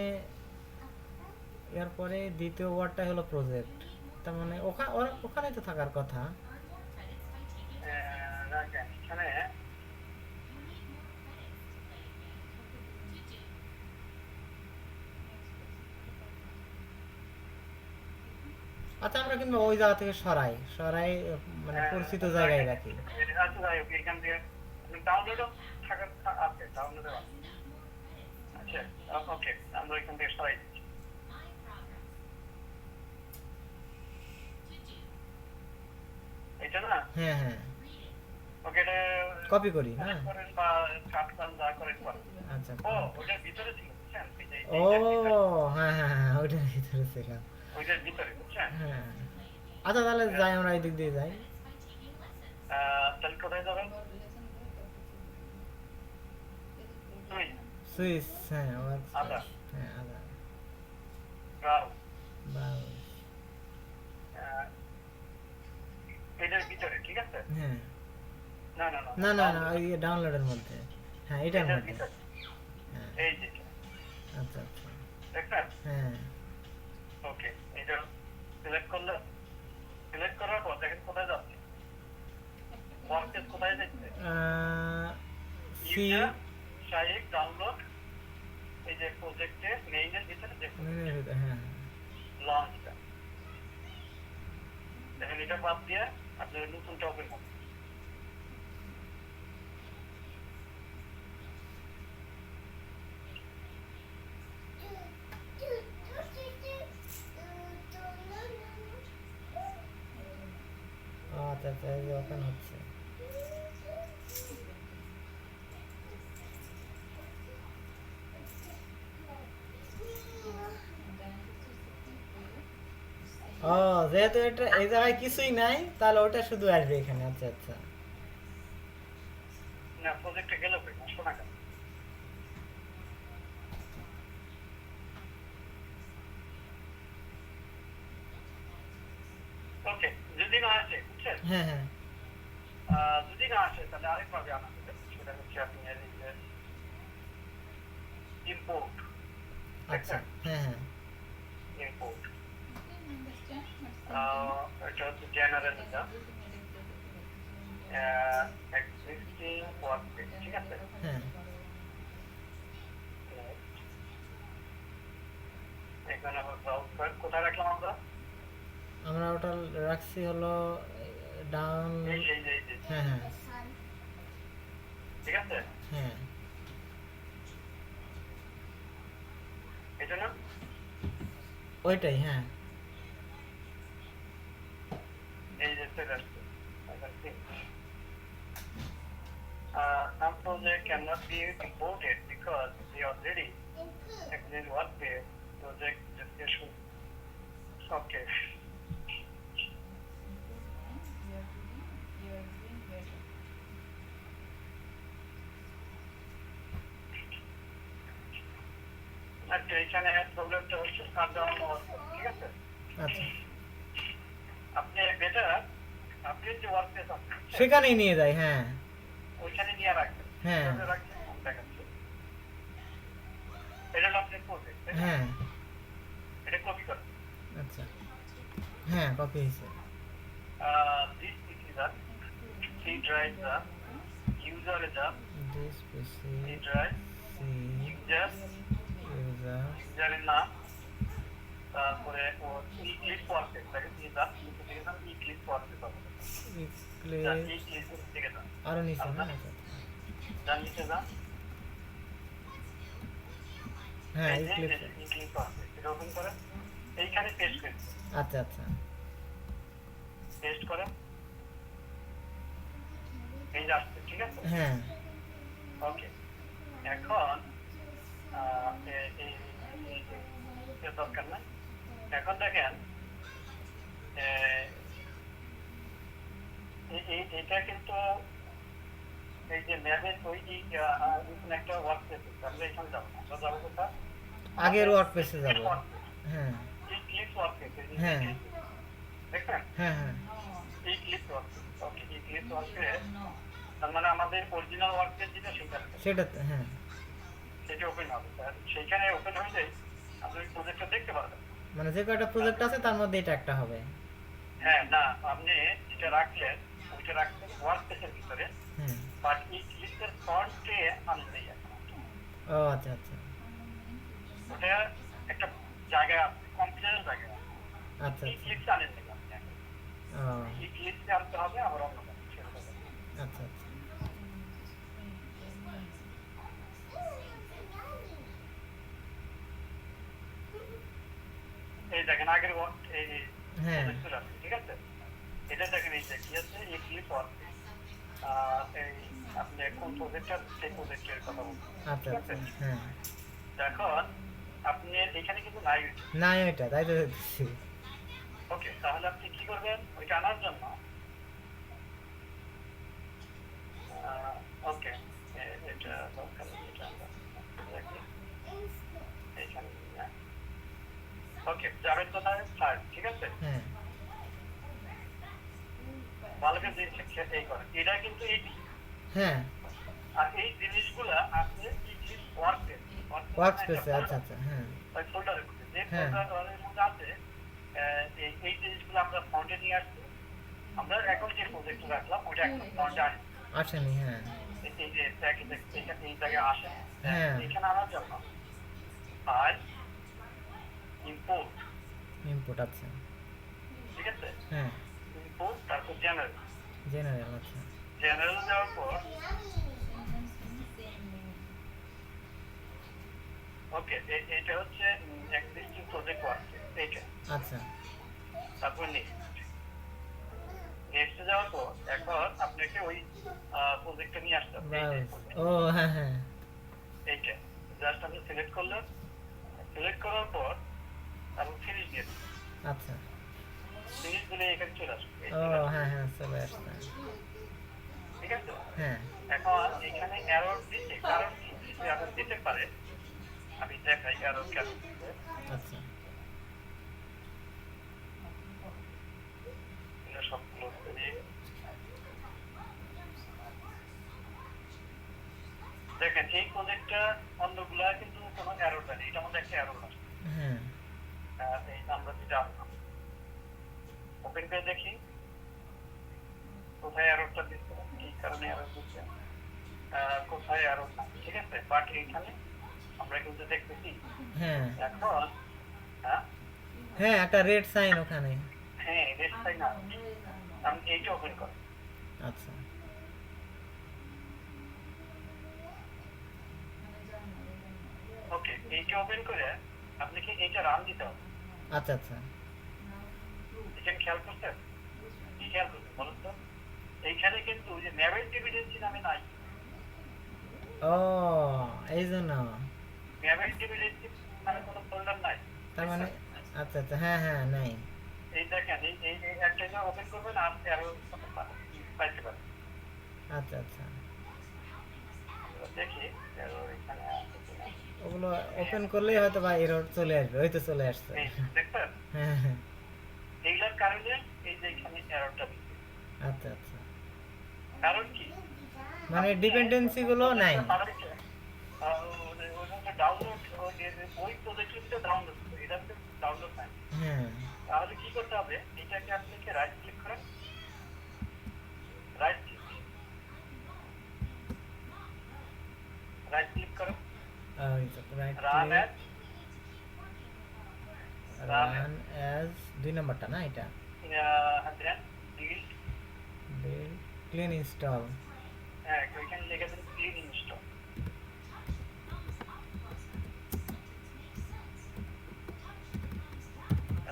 এরপরে দ্বিতীয় ওয়ার্ডটা হলো প্রজেক্ট তার মানে ওখানে তো থাকার কথা রাখেন এখানে। আচ্ছা আমরা কিন্তু ওই জায়গা থেকে সরাই মানে পরিচিত জায়গায় রাখি আচ্ছা যাই হোক, এখান থেকে ডাউনলোডও থাকার আছে, ডাউনলোডও আছে। আচ্ছা ওকে, আমরা এখান থেকে সরাই দিচ্ছি। এটা না, হ্যাঁ হ্যাঁ ওকে, এটা কপি করি না করেন বা কাট করেন যা করেন করেন। আচ্ছা ও ওটার ভিতরে ছিল, বুঝছেন? এই যে ও হ্যাঁ হ্যাঁ হ্যাঁ ওইটার ভিতরে ছিলাম ওইটার ভিতরে, বুঝছেন? হ্যাঁ আচ্ছা তাহলে যাই আমরা এই দিক দিয়ে যাই তাহলে কোথায় যাবেন? তুই সুইচ হ্যাঁ ওয়ার্ক আদা হ্যাঁ আদা ব্রাউজ, বাউ এটার ভিতরে, ঠিক আছে? হ্যাঁ না না না না না না ওই ডাউনলোডের মধ্যে হ্যাঁ এটার এটার মধ্যে ভিতরে, হ্যাঁ এই যে এটা, আচ্ছা আচ্ছা দেখছেন? হ্যাঁ ওকে, এটা সিলেক্ট করলে, সিলেক্ট করার পর দেখেন কোথায় যাচ্ছে, ওয়ার্কস্পেস কোথায় যাচ্ছে? সি ইউজার শাইক ডাউনলোড, এই যে প্রজেক্টে মেইনের ভিতরে দেখুন হ্যাঁ লঞ্চটা, দেখেন এটা বাদ দিয়ে আপনি নতুনটা ওপেন করুন। আচ্ছা আচ্ছা এই যে ওপেন হচ্ছে ও যেহেতু এটা এই জায়গায় কিছুই নাই তাহলে ওটা শুধু আসবে এখানে আচ্ছা আচ্ছা না প্রজেক্টে গেলে ওপেন আসবো না কেন? ওকে, যদি না আসে, বুঝছেন? হ্যাঁ হ্যাঁ যদি না আসে তাহলে আরেকভাবে আনা যাবে, সেটা হচ্ছে আপনি ইম্পোর্ট, আচ্ছা হ্যাঁ হ্যাঁ ইম্পোর্ট, এটা হচ্ছে জেনারেল, এটা এক্সিস্টিং ওয়ার্কস্পেস, ঠিক আছে? হ্যাঁ এখানে আবার ব্রাউজ করেন, কোথায় রাখলাম আমরা? আমরা ওটা রাখছি হলো ডাউন এই যে এই যে হ্যাঁ হ্যাঁ ঠিক আছে, হ্যাঁ এটা না ওইটাই হ্যাঁ এই যে চলে আসছে। Some project cannot be imported because they already exist workplace project description. Okay. আচ্ছা এখানে প্রবলেমটা হচ্ছে কাটডাউন অবস্থা, ঠিক আছে? আচ্ছা আপনি বেটার আপনি যে ওয়ার্কপ্লেস আছে সেখানেই নিয়ে যাই হ্যাঁ ওইখানে নিয়ে রাখবেন, হ্যাঁ। কিভাবে রাখবেন আমি দেখাচ্ছি। এটা হলো আপনার প্রজেক্ট, হ্যাঁ এটা কপি করেন। আচ্ছা হ্যাঁ কপি হয়েছে These pieces are C drives are ইউজারে যান, দিস পিসি এই ড্রাইভ, সি ইউজার, ইউজার ইউজারের নাম, তারপরে ও ইক্লিপস ওয়ার্কস্পেস দিয়ে যান, নিচে দিকে যান, ইক্লিপস ওয়ার্কস্পেস হবে। যান, ইক্লিপস ইক্লিপস দিকে যান, আরো নিচে না? আচ্ছা যান নিচে যান, হ্যাঁ এই যে ইক্লিপস ইক্লিপস ওয়ার্কস্পেস এটা ওপেন করেন, এইখানে পেস্ট করেন, আচ্ছা আচ্ছা পেস্ট করেন, এই যে আসছে, ঠিক আছে? হ্যাঁ ওকে, এখন এই দরকার নাই। এখন দেখেন এটা কিন্তু এই যে ম্যাপের ওই একটা ওয়ার্ক প্লেস আমরা এখানে যাবো না, আমরা যাবো কোথায়? আগের ওয়ার্ক পেজে যাব হ্যাঁ এই ক্লিপস ওয়ার্ক প্লেস হ্যাঁ দেখেন, হ্যাঁ হ্যাঁ এই ক্লিপস ওয়ার্ক, ওকে, এই ক্লিপস ওয়ার্ক তার মানে আমাদের অরিজিনাল ওয়ার্ক পেজ যেটা সেটা তো হ্যাঁ সেটা ওপেন হবে, সেইখানে ওপেন হয়ে যায়, আপনি প্রজেক্টটা দেখতে পারবেন। মানে যে কয়টা প্রজেক্ট আছে তার মধ্যে এটা একটা হবে। হ্যাঁ, না আপনি যেটা রাখলেন ওইটা রাখছেন ওয়ার্ক পেজের ভিতরে, হ্যাঁ বাট এই ক্লিপসের ফন্টে আনতে ও আচ্ছা আচ্ছা ওটা একটা জায়গা আছে, কম্পিউটারের জায়গা আছে, আচ্ছা এই আচ্ছা ক্লিপস আনেন না আপনি এখন। ও এই ক্লিপসে আনতে হবে আবার অন্য কাজ ছেড়ে দেবেন। আচ্ছা আচ্ছা এই দেখেন আগের এই হ্যাঁ প্রজেক্ট আছে, ঠিক আছে? এটা দেখেন এই যে কি আছে, এই ক্লিপ আছে, এই আপনি কোন প্রজেক্টটা সেই প্রজেক্টের কথা বলছেন, আচ্ছা ঠিক আচ্ছা আছে? হ্যাঁ এখন আপনি এখানে কিন্তু নাই, না এটা তাই তো দেখছি। ওকে, তাহলে আপনি কি করবেন ওইটা আনার জন্য? ওকে, এটা দরকার নেই, এটা আমরা দেখি এইখানে। ওকে, যাবেন কোথায়? ফাইল, ঠিক আছে? হ্যাঁ ভালো করে জিনিসটা এই করেন, এটা কিন্তু এইটি, হ্যাঁ আর এই জিনিসগুলা আপনি ওয়ার্ক স্পেসে আচ্ছা আচ্ছা হ্যাঁ ওই ফোল্ডারের মধ্যে, যে হ্যাঁ। ফোল্ডারের মধ্যে আছে এই জিনিসগুলো আমরা ফন্টে নিয়ে আসছি, আমরা এখন যে প্রজেক্ট রাখলাম ওইটা এখন ফন্টে আসছে, আসেনি হ্যাঁ এই যে এই জায়গায় আসে, হ্যাঁ। এখানে আনার জন্য ফাইল, ইম্পোর্ট, ইনপুট আচ্ছা ঠিক আছে? হ্যাঁ ইম্পোর্ট, তারপর জেনারেল, জেনারেল আচ্ছা জেনারেল যাওয়ার পর ওকে, এটা হচ্ছে এক্সিস্টিং প্রজেক্ট ওয়ার্ক, এইটা। আচ্ছা তারপর নেক্সট যাওয়ার পর এখন আপনাকে ওই প্রজেক্টটা নিয়ে আসতে হবে, বাস ও হ্যাঁ হ্যাঁ এইটা জাস্ট আপনি সিলেক্ট করলেন, সিলেক্ট করার পর তারপর ফিনিশ দিয়ে দিন, আচ্ছা ফিনিশ দিলে এখানে চলে আসবে, এই ও চলে আসবে, হ্যাঁ হ্যাঁ চলে আসছে ঠিক আছে? হ্যাঁ এখন এখানে এরর দিচ্ছে, কারণ কি এরর দিতে পারে, আমি দেখাই এরর কেন দিচ্ছে। আচ্ছা এটা সব ক্লোজ করি, দেখেন এই প্রজেক্টটা অন্যগুলা কিন্তু কোনো এরর দেয় না, এটা আমাদের একটা এরর আসে। হ্যাঁ এই আমরা যেটা ওপেন করে দেখি কোথায় এররটা দিচ্ছে, কি কারণে এরর দিচ্ছে, কোথায় এরর না, ঠিক আছে? বাট এইখানে আমরা কিন্তু দেখতেছি হ্যাঁ এখন, হ্যাঁ হ্যাঁ একটা রেড সাইন ওখানে হ্যাঁ রেস্টাই না, আমি এইটা ওপেন করি, আচ্ছা ওকে, এইটা ওপেন করে আপনাকে এইটা রান দিতে হবে, আচ্ছা আচ্ছা এখানে খেয়াল করছেন, কি খেয়াল করছেন বলুন তো? এইখানে কিন্তু যে ন্যাভেল ডিভিডেন্সি নামে নাই, ও এই জন্য ন্যাভেল ডিভিডেন্সি মানে কোনো ফোল্ডার নাই, তার মানে আচ্ছা আচ্ছা হ্যাঁ হ্যাঁ নাই এই দেখেন এই এই এই একটা ওপেন করবেন আর এরর পাইতে পারেন, আচ্ছা আচ্ছা দেখি এরর এখানে আছে কিনা। ওগুলো ওপেন করলেই হয়তো বা এরর চলে আসবে ওই তো চলে আসছে এই দেখছেন হ্যাঁ হ্যাঁ এইগুলোর কারণে এই যে এখানে এররটা দিচ্ছে, আচ্ছা আচ্ছা কারণ কি মানে ডিপেন্ডেন্সি গুলো নাই ডাউনলোড ওই প্রজেক্টটা ডাউনলোড এটা ডাউনলোড নাই, হ্যাঁ তাহলে কি করতে হবে, এটাকে আপনাকে রাইট ক্লিক করেন, right click run click as run run as 2 নাম্বারটা না এটা দেন বিল্ড ক্লিন ইনস্টল হ্যাঁ ওইখানে লিখে দেন ক্লিন ইনস্টল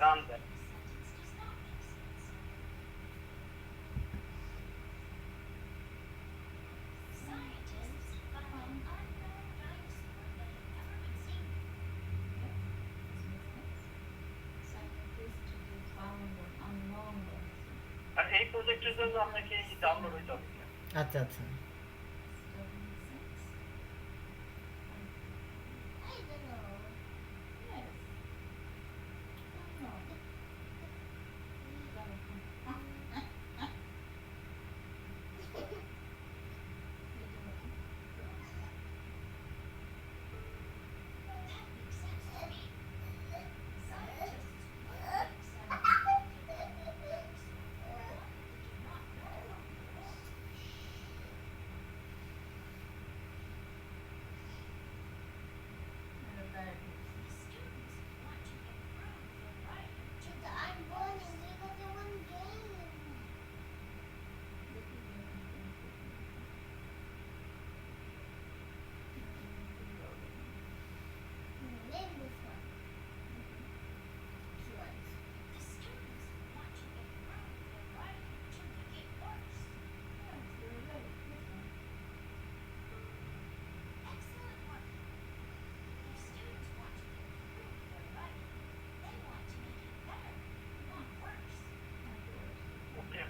রান দেন আর এই প্রজেক্টের জন্য আপনাকে ডাউনলোড হইতে হবে আচ্ছা আচ্ছা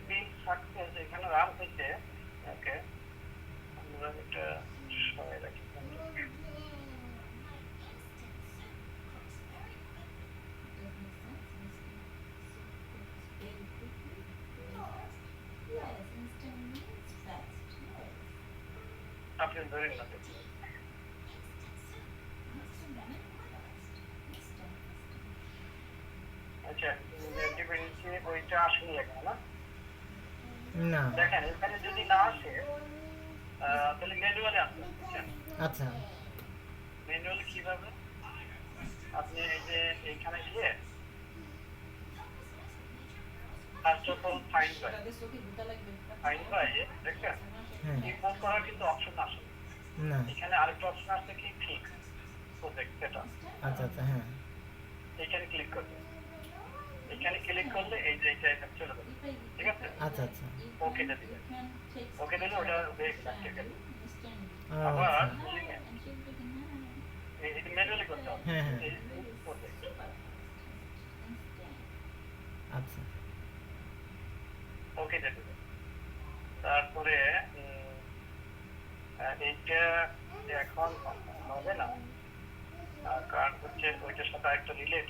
বিগ সাকসেস এখানে রান হইতে ওকে আমরা এটা সময় রাখি আপনি ধরেন না আচ্ছা ডিপেন্ডেন্সি ওইটা আসেনি এখানে না না দেখেন এখানে যদি না আসে তাহলে ম্যানুয়ালি আসবে বুঝছেন আচ্ছা ম্যানুয়ালি কিভাবে আপনি এই যে এইখানে গিয়ে first of all find by দেখছেন হ্যাঁ ইম্পোর্ট করার কিন্তু অপশন আসে না এখানে আরেকটা অপশন আসছে কি ফিক্স প্রজেক্ট সেটা আচ্ছা আচ্ছা হ্যাঁ এখানে ক্লিক করবেন এখানে ক্লিক করলে এই যে এটা এখানে চলে যাবে ঠিক আছে আচ্ছা আচ্ছা ওকে দিবেন ওকে দিলে ওটা ঠিক আছে ও, আবার আচ্ছা এটা ম্যানুয়ালি করতে হবে হ্যাঁ, হ্যাঁ। এই project। আচ্ছা ওকে দিয়ে দিবেন তারপরে এইটা এখন হবে না কারণ হচ্ছে ওইটার সাথে একটা রিলেট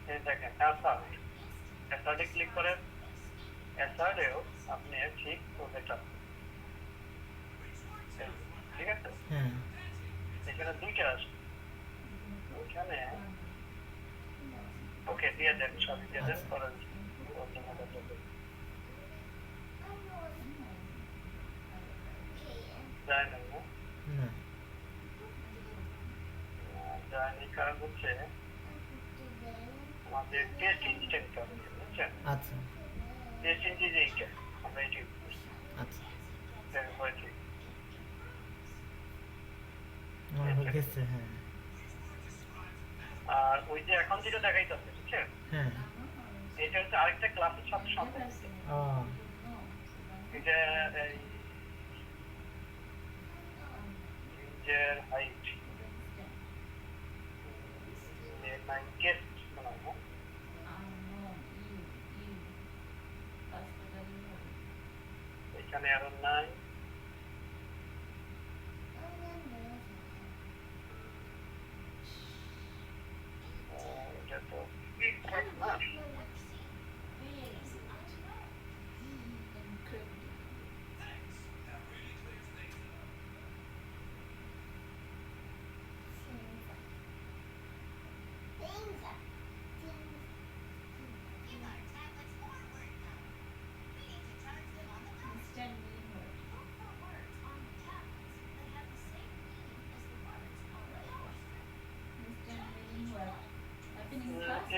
এই দেখেন অ্যাসার্টে ক্লিক করেন অ্যাসার্টেও আপনি ঠিক প্রজেক্ট আছে ঠিক আছে হ্যাঁ এখানে দুইটা আছে ওইখানে ওকে দিয়ে দেন সবই দিয়ে দেন আচ্ছা। করেন যায় না না যায়নি কারণ হচ্ছে আমাদের টেস্ট ইঞ্জিনটা নিতে হবে বুঝছেন আচ্ছা টেস্ট ইঞ্জিন যে এইটা আমরা এটি ইউজ করছি আচ্ছা হয়েছে আমার হয়ে গেছে হ্যাঁ আর ওই যে এখন যেটা দেখাইতেছে বুঝছেন হ্যাঁ এটা হচ্ছে আরেকটা ক্লাসের সাথে সম্পর্কিত ও এটা এই ইঞ্জের হাইট গেস্ট মনে হয় এখানে আরো নাই এটা তো না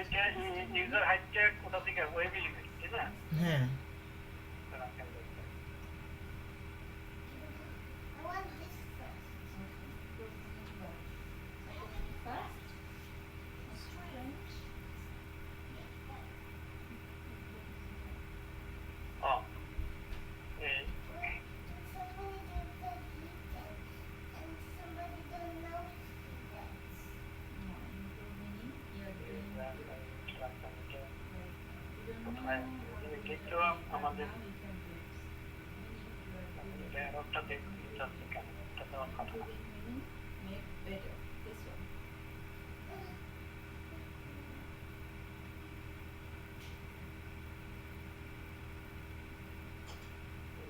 এটা ইউজার হাইটটা কোথা থেকে ওয়েব এলিমেন্ট ঠিক না হ্যাঁ ও এই কিন্তু আমাদের এররটা দেখতে যাচ্ছে কেন এটা দেওয়ার কথা না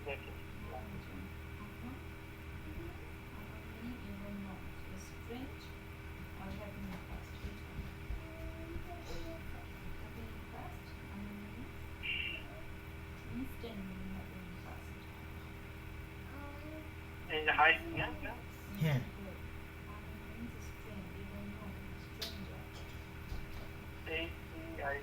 দেখি এই যে হাইট হ্যাঁ এই আই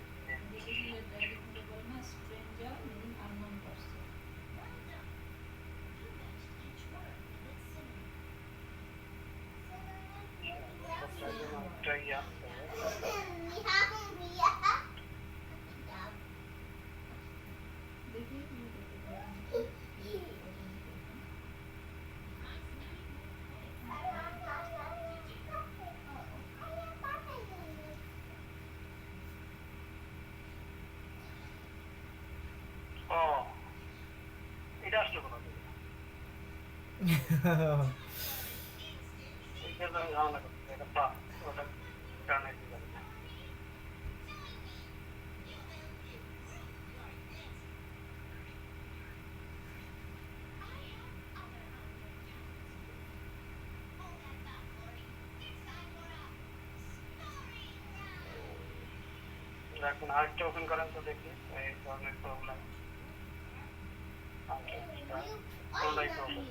ও এটা আসলে কোথা থেকে এটা তো আমি ধারণা করছি এটা পা ওটা কারণে কি জানি না। এখন আরেকটা ওপেন করেন তো দেখি এই ধরনের প্রবলেম কোনটাই প্রবলেম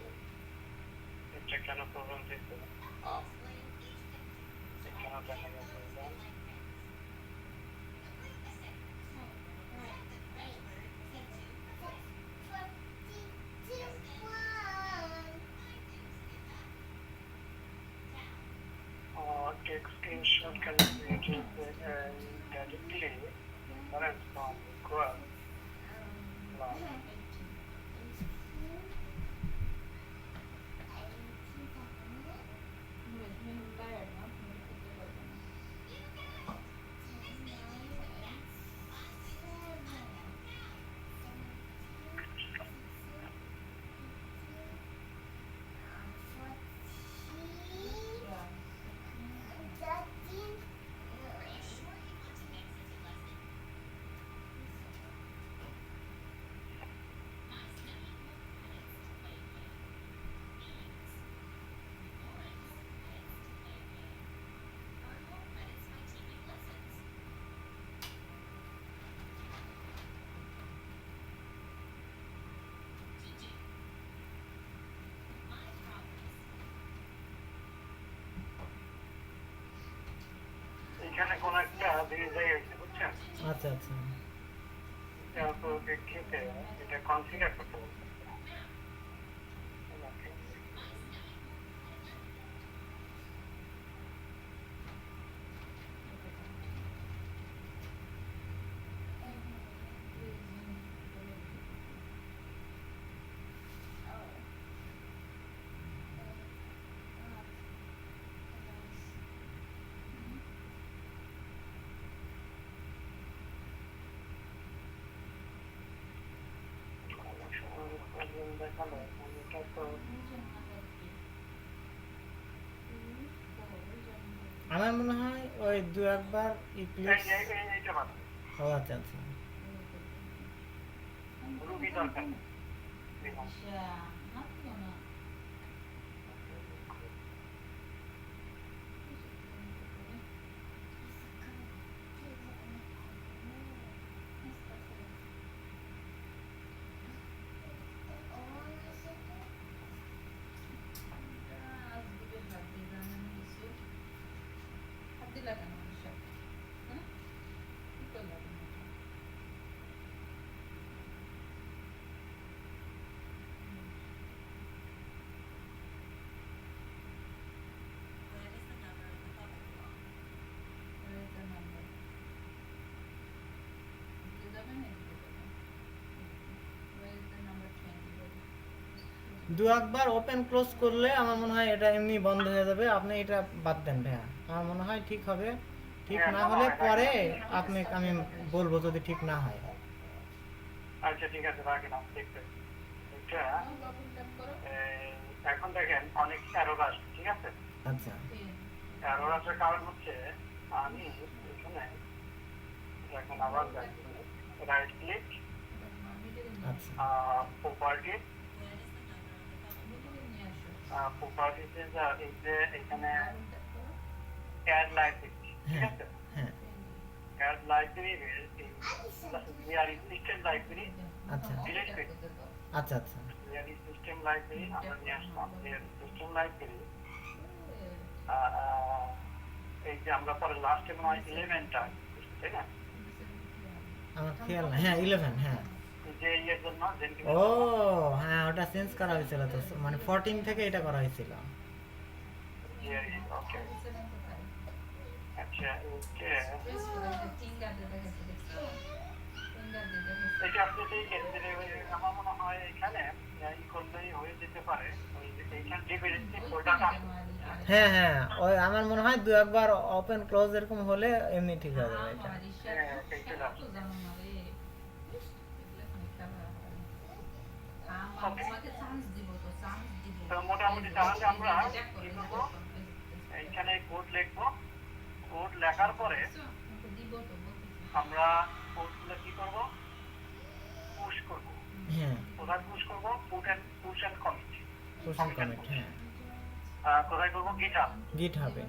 এটা কেন প্রবলেম দিচ্ছে কেন দেখা যাচ্ছে take screenshot can be created directly current from Google. এখানে কোন একটা জিনিস হয়েছে বুঝছেন আচ্ছা আচ্ছা তারপর খেতে এটা কনফিগার করতে বলছে দেখালো এটা তো আমার মনে হয় ওই দু একবার ইক্লিপস এইটা ভালো ও আচ্ছা আচ্ছা রুবি দরকার দু একবার ওপেন ক্লোজ করলে আমার মনে হয় এটা এমনি বন্ধ হয়ে যাবে, আপনি এটা বাদ দেন ভাইয়া, আমার মনে হয় ঠিক হবে। ঠিক হ্যাঁ, না মনে হলে হয়, পরে রাখেন। আমি বলবো যদি ঠিক না হয়। আচ্ছা ঠিক আছে, রাখেন, আমি দেখতে। এটা ডবল ট্যাপ করো। এখন দেখেন অনেক এরর আসছে, ঠিক আছে? আচ্ছা এরর আসার কারণ হচ্ছে আমি এখানে এখন আবার রাইট ক্লিক, আচ্ছা প্রপার্টি, প্রপার্টিতে এই যে এখানে অ্যাড লাইব্রেরি, ঠিক হ্যাঁ আছে? হ্যাঁ add library GRE system library আচ্ছা ডিলিট করি। আচ্ছা আচ্ছা জিআরই সিস্টেম লাইব্রেরি আমরা নিয়ে আসলাম। জিআরই সিস্টেম লাইব্রেরি এই যে আমরা পরে লাস্টে মনে হয় 11টা, তাই না? আমার খেয়াল না, হ্যাঁ 11, হ্যাঁ। যে ইয়ের জন্য ও হ্যাঁ, ওটা চেঞ্জ করা হয়েছিল তো, মানে 14 থেকে এটা করা হয়েছিল। ওকে, আচ্ছা ওকে। এটা আপনি আমার মনে হয় এখানে ই করলেই হয়ে যেতে পারে। ওই যে এইখান ডিপেন্ডেন্সি ফোল্ডারটা, হ্যাঁ হ্যাঁ, ওই আমার মনে হয় দু একবার ওপেন ক্লোজ এরকম হলে এমনি ঠিক হয়ে যাবে এটা। তো মোটামুটি তাহলে আমরা কি করবো, এইখানে কোড লিখবো। কোড লেখার পরে আমরা কোডগুলো কি করবো, পুশ করবো। হ্যাঁ কোথায় পুশ করবো? Push and commit. Question comment, হ্যাঁ কোথায় করবো? গিটহাব। গিট হবে,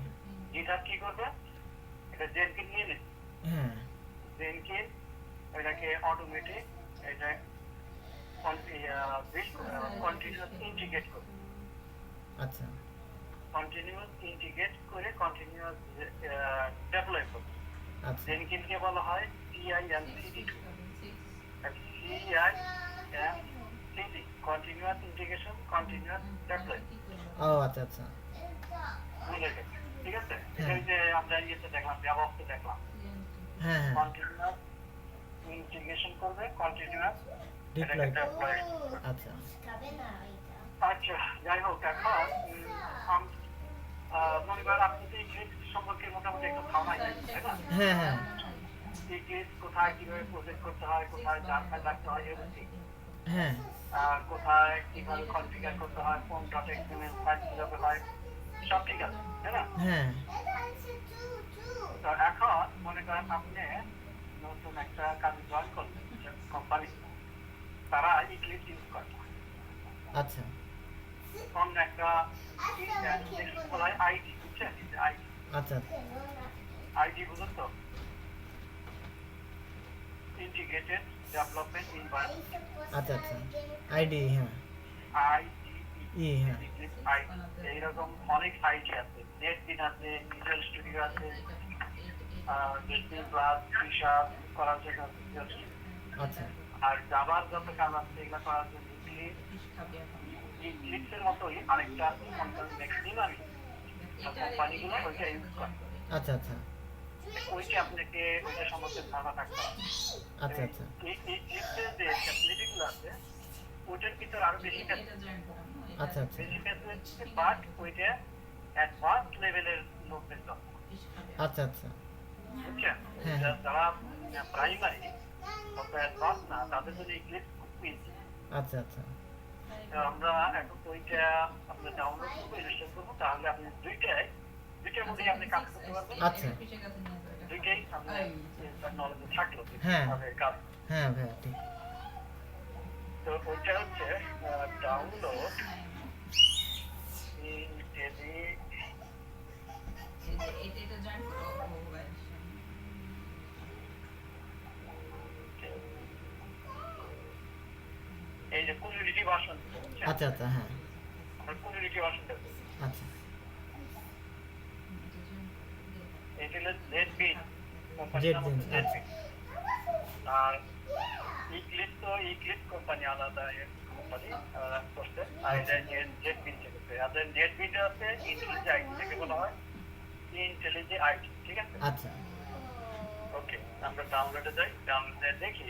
গিটহাব কি করবে, এটা জেনকিন নিয়ে নেবে। হ্যাঁ জেনকিন এটাকে অটোমেটিক এটা কন্টিনিউয়াস ইন্টিগ্রেট করবে। আচ্ছা কন্টিনিউয়াস ইন্টিগ্রেট করে কন্টিনিউয়াস ডেভেলপ করবে। আচ্ছা জেনকিনকে বলা হয় CIMCD2, CIMCD, continuous integration continuous develop. ও আচ্ছা আচ্ছা বুঝে গেছে, ঠিক আছে? হ্যাঁ। এই যে আমরা ইয়েতে দেখলাম, ব্যবহারতে দেখলাম, হ্যাঁ হ্যাঁ কন্টিনিউয়াস ইন্টিগ্রেশন করবে, কন্টিনিউয়াস ডিপ্লয়, ডেভেলপ। আচ্ছা আচ্ছা, যাই হোক, এখন মনে করেন আপনি তো ইক্লিপস সম্পর্কে মোটামুটি একটু ধারণা আছে, তাই না? হ্যাঁ হ্যাঁ ইক্লিপস কোথায় কিভাবে প্রজেক্ট করতে হয়, কোথায় জার্নাল রাখতে হয়, এভরিথিং। হ্যাঁ আর কোথায় কিভাবে কনফিগার করতে হয়, কোন ডট এক্সএমএল ফাইল কিভাবে হয়, সব ঠিক আছে, তাই না? হ্যাঁ তো এখন মনে করেন আপনি নতুন একটা কাজে জয়েন করলেন, কোম্পানি, তারা ইক্লিপস ইউজ করে না। আচ্ছা অন্য একটা আইডি, বুঝছেন? আইডি, আচ্ছা আইডি বুঝুন তো, ইন্টিগ্রেটেড ডেভেলপমেন্ট এনভায়রনমেন্ট, আচ্ছা আচ্ছা আইডি, হ্যাঁ আইডি, ই, হ্যাঁ এইরকম অনেক আইডি আছে। নেটবিন আছে, ভিজুয়াল স্টুডিও আছে, নেটবিন প্লাস ফিশার করার জন্য ভিজুয়াল স্টুডিও। আচ্ছা আর জাভার যত কাজ আছে এগুলো করার জন্য ইক্লিপসের মতোই আরেকটা ম্যাক্সিমামই কোম্পানিগুলো ওইটা ইউজ করে। আচ্ছা আচ্ছা ওইটা আপনাকে ওইটা সম্বন্ধে ধারণা থাকতে হবে। আচ্ছা আচ্ছা এই ইক্লিপসের যে ফ্যাসিলিটিগুলো আছে ওইটার ভিতর আরো বেশি আচ্ছা আচ্ছা বেশি ফ্যাসিলিটি, বাট ওইটা অ্যাডভান্স লেভেলের লোকদের জন্য, আচ্ছা আচ্ছা বুঝছেন? হ্যাঁ। যারা প্রাইমারি অত অ্যাডভান্স না, তাদের জন্য ইক্লিপস খুব ইজি। আচ্ছা আচ্ছা আমরা এখন ওইটা আপনি ডাউনলোড করবো, ইনস্টল করবো, তাহলে আপনি দুইটার মধ্যে আপনি কাজ করতে পারবেন। আচ্ছা দুইটাই আপনার নলেজে থাকলো, হ্যাঁ। কিভাবে কাজ। হ্যাঁ ভাইয়া ঠিক, তো ওইটা হচ্ছে ডাউনলোড ইনটেলি, এই যে কমিউনিটি ভার্সন, আচ্ছা আচ্ছা হ্যাঁ আমরা কমিউনিটি ভার্সনটা করবো। আচ্ছা এটা হলো নেটবিন, JetBeans, আচ্ছা। আর ইক্লিপস কোম্পানি আলাদা কোম্পানি করছে, আর এটা জেটবিন থেকে। আর জেটবিন আছে ইন্টেলিজে আইটি থেকে বলা হয়, ইন্টেলিজে আইটি, ঠিক আছে? আচ্ছা ওকে, আমরা ডাউনলোডে যাই, ডাউনলোডে দেখি।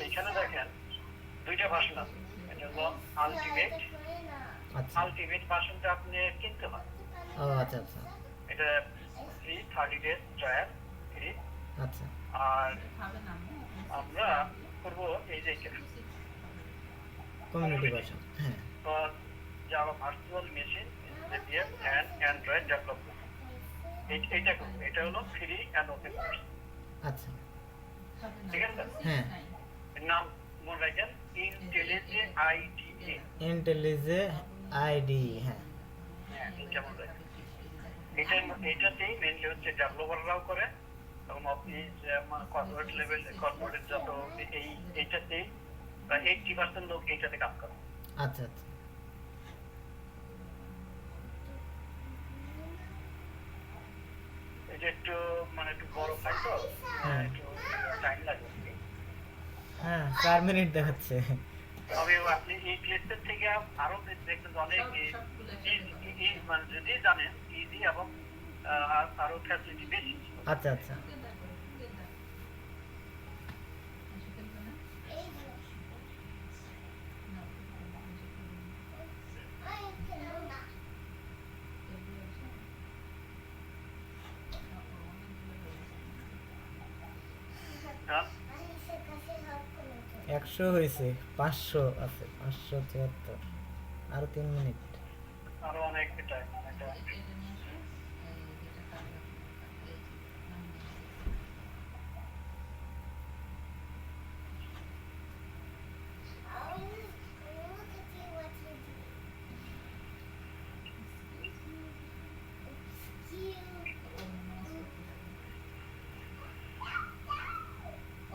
এখানে দেখেন দুইটা ভার্সন আছে। এটা হলো আলটিমেট। আচ্ছা আলটিমেট ভার্সনটা আপনি কিনতে হয়। ও আচ্ছা আচ্ছা এটা ফ্রি 30 ডেজ ট্রায়াল ফ্রি। আচ্ছা আর খাবে না আম্মু? আমরা করব এই যে কমিউনিটি ভার্সন হ্যাঁ Java virtual machine SDF and Android development. এইটা করব। এটা হলো ফ্রি এন্ড ওপেন সোর্স। আচ্ছা খাবে না। ঠিক আছে? হ্যাঁ। এর নাম মনে রাখেন ইন্টেলিজে আইডিএ। ইন্টেলিজে আইডি হ্যাঁ হ্যাঁ, এটা মনে রাখেন। এইটাতেই মেইনলি হচ্ছে ডেভেলপাররাও করে এবং অফিস কর্পোরেট লেভেল কর্পোরেট যত এইটাতেই প্রায় 80% লোক এইটাতে কাজ করে। আচ্ছা আচ্ছা এটা একটু মানে একটু বড় ফাইল তো হ্যাঁ। একটু টাইম লাগবে আর কি। হ্যাঁ 4 মিনিট দেখাচ্ছে তবে আপনি এই ক্লিপের থেকে আরো দেখবেন যে অনেক সবগুলো মানে যদি জানেন ইজি এবং আরো ফ্যাসিলিটি বেশি। আচ্ছা আচ্ছা হ্যাঁ, 100 হয়েছে 500 আছে 573 আরো 3 মিনিট আরো অনেক টাইম এটা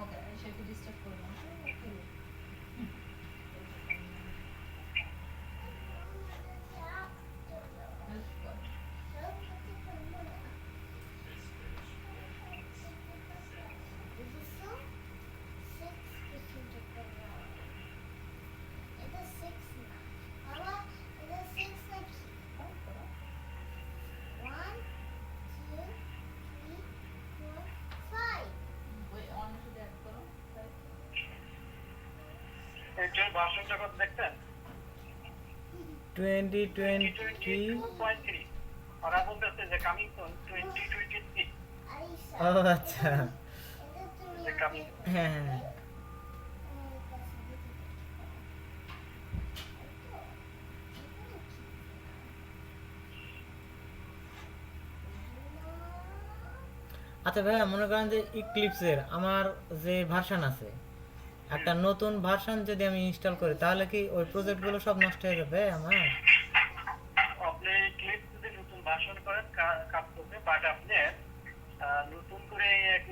ওকে সেটা ডিস্টার্ব করবো না ওই অন শুধু অ্যাড করো এটার ভার্সনটা কত দেখছেন? 2020 2022.3 ওরা বলতেছে যে কামিং সুন 2023 ও আচ্ছা যে কামিং হ্যাঁ হ্যাঁ হ্যাঁ। আচ্ছা ভাইয়া মনে করেন যে ইক্লিপসের আমার যে ভার্সন আছে একটা নতুন ভার্সন যদি আমি ইনস্টল করি তাহলে কি ওই প্রজেক্টগুলো সব নষ্ট হয়ে যাবে আমার আপনি ক্লিপ যদি নতুন ভার্সন করেন কাজ করবে বাট আপনি নতুন করে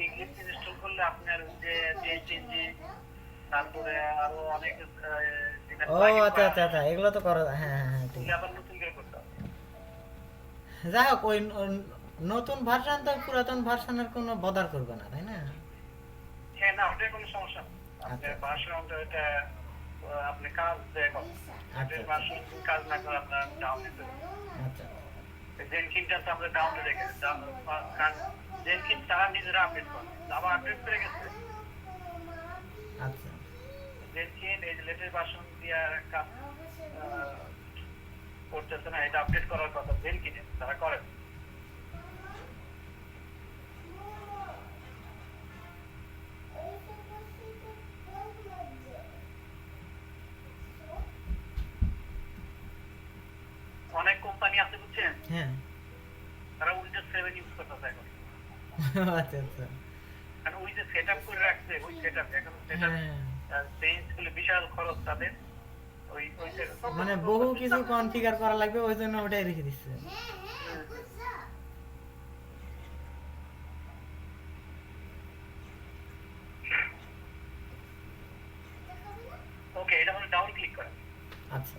ইংলিশ ইনস্টল করলে আপনার যে এইচএনজি তারপরে আরো অনেক ও আচ্ছা আচ্ছা আচ্ছা এগুলো তো করা হ্যাঁ হ্যাঁ হ্যাঁ ঠিক এগুলো আবার নতুন করে করতে হবে। যাই হোক ওই নতুন ভার্সন তো পুরাতন ভার্সনের কোনো বদার করবে না তাই না হ্যাঁ না ওটার কোনো সমস্যা নেই। আপনার আচ্ছা। ভার্সনটা এটা আপনি কাজ দিয়ে করেন। আচ্ছা। আপনার ভার্সন কাজ না করে আপনার ডাউনলোড আচ্ছা জেনকিনটা তো আমরা ডাউনলোড রেখে কারণ জেনকিন তারা নিজেরা আপডেট করে আবার আপডেট করে গেছে আচ্ছা জেনকিন এই লেটেস্ট ভার্সন দিয়ে কাজ করতেছে না এটা আপডেট করার কথা জেনকিনে তারা করে অনেক কোম্পানি আছে বুঝছেন হ্যাঁ তারা উইন্ডোজ 7 ইউজ করতেছে এখন আচ্ছা আচ্ছা কারণ ওই যে সেট আপ করে রাখছে ওই সেট আপ এখন সেট আপ হ্যাঁ চেঞ্জ করলে বিশাল খরচ তাদের ওই ওই মানে বহু কিছু কনফিগার করা লাগবে ওই জন্য ওটাই রেখে দিচ্ছে ওকে এটা হলো ডাউন ক্লিক করেন আচ্ছা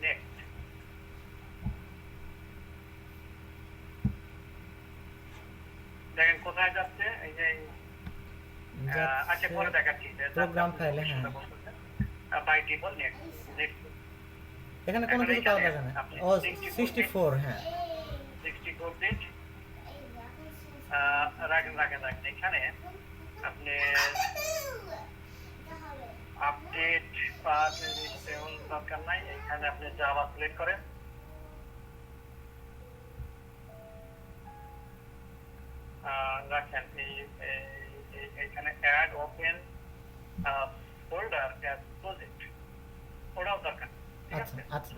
নেক্সট দেখেন কোথায় যাচ্ছে এই যে আচ্ছা পরে দেখাচ্ছি যে প্রোগ্রাম ফাইলে, হ্যাঁ। বাই ডিফল্ট নেক্সট নেক্সট এখানে কোনো এখন কিছু এইখানে করা যাবে না। আপনি ও 64 64, হ্যাঁ 64 বিট রাখেন এখানে আপনি আপডেট পাথ তেমন দরকার নাই, এখানে আপনি জাভা সিলেক্ট করেন, রাখেন এইখানে add open folder as project, ওটাও দরকার, ঠিক আচ্ছা আছে? আচ্ছা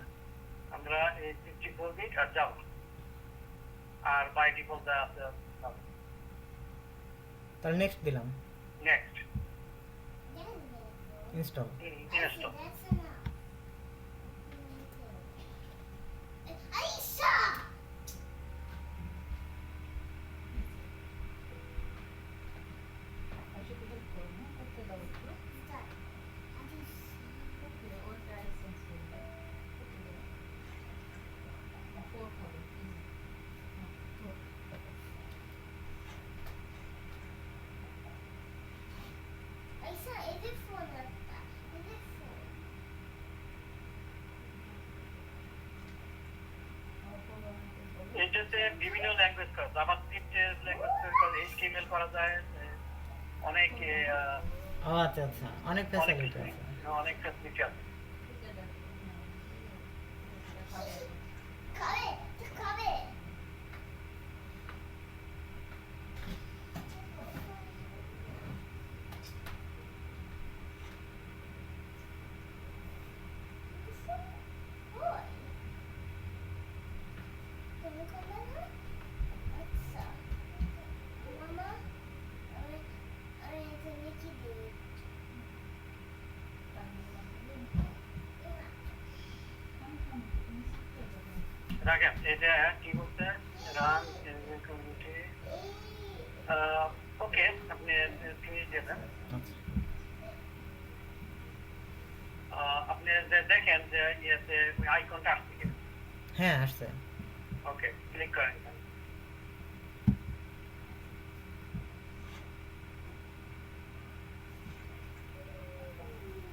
আমরা এই 64 বিট আর জাভা আর বাই ডিফল্ট যা আছে তাহলে নেক্সট দিলাম, নেক্সট ইনস্টল। ইনস্টল। আচ্ছা কি হেল্প করো না করতে দাও একটু ওকে ওটা এসেন্স করবে করতে দাও ফোর হবে এটাতে বিভিন্ন ল্যাঙ্গুয়েজ করা, জাভাস্ক্রিপ্ট ল্যাঙ্গুয়েজ করা, এইচটিএমএল করা যায়, অনেক ও আচ্ছা আচ্ছা, অনেক ফ্যাসিলিটি আছে। অনেক ফ্যাসিলিটি আছে। রাখেন এটা কি বলতে রান কমিউনিটি, ওকে আপনি ফিনিশ দেবেন। আচ্ছা আপনি দেখেন যে ইয়েতে আইকনটা আসছে কিনা, হ্যাঁ আসছে। ওকে ক্লিক করেন এখানে।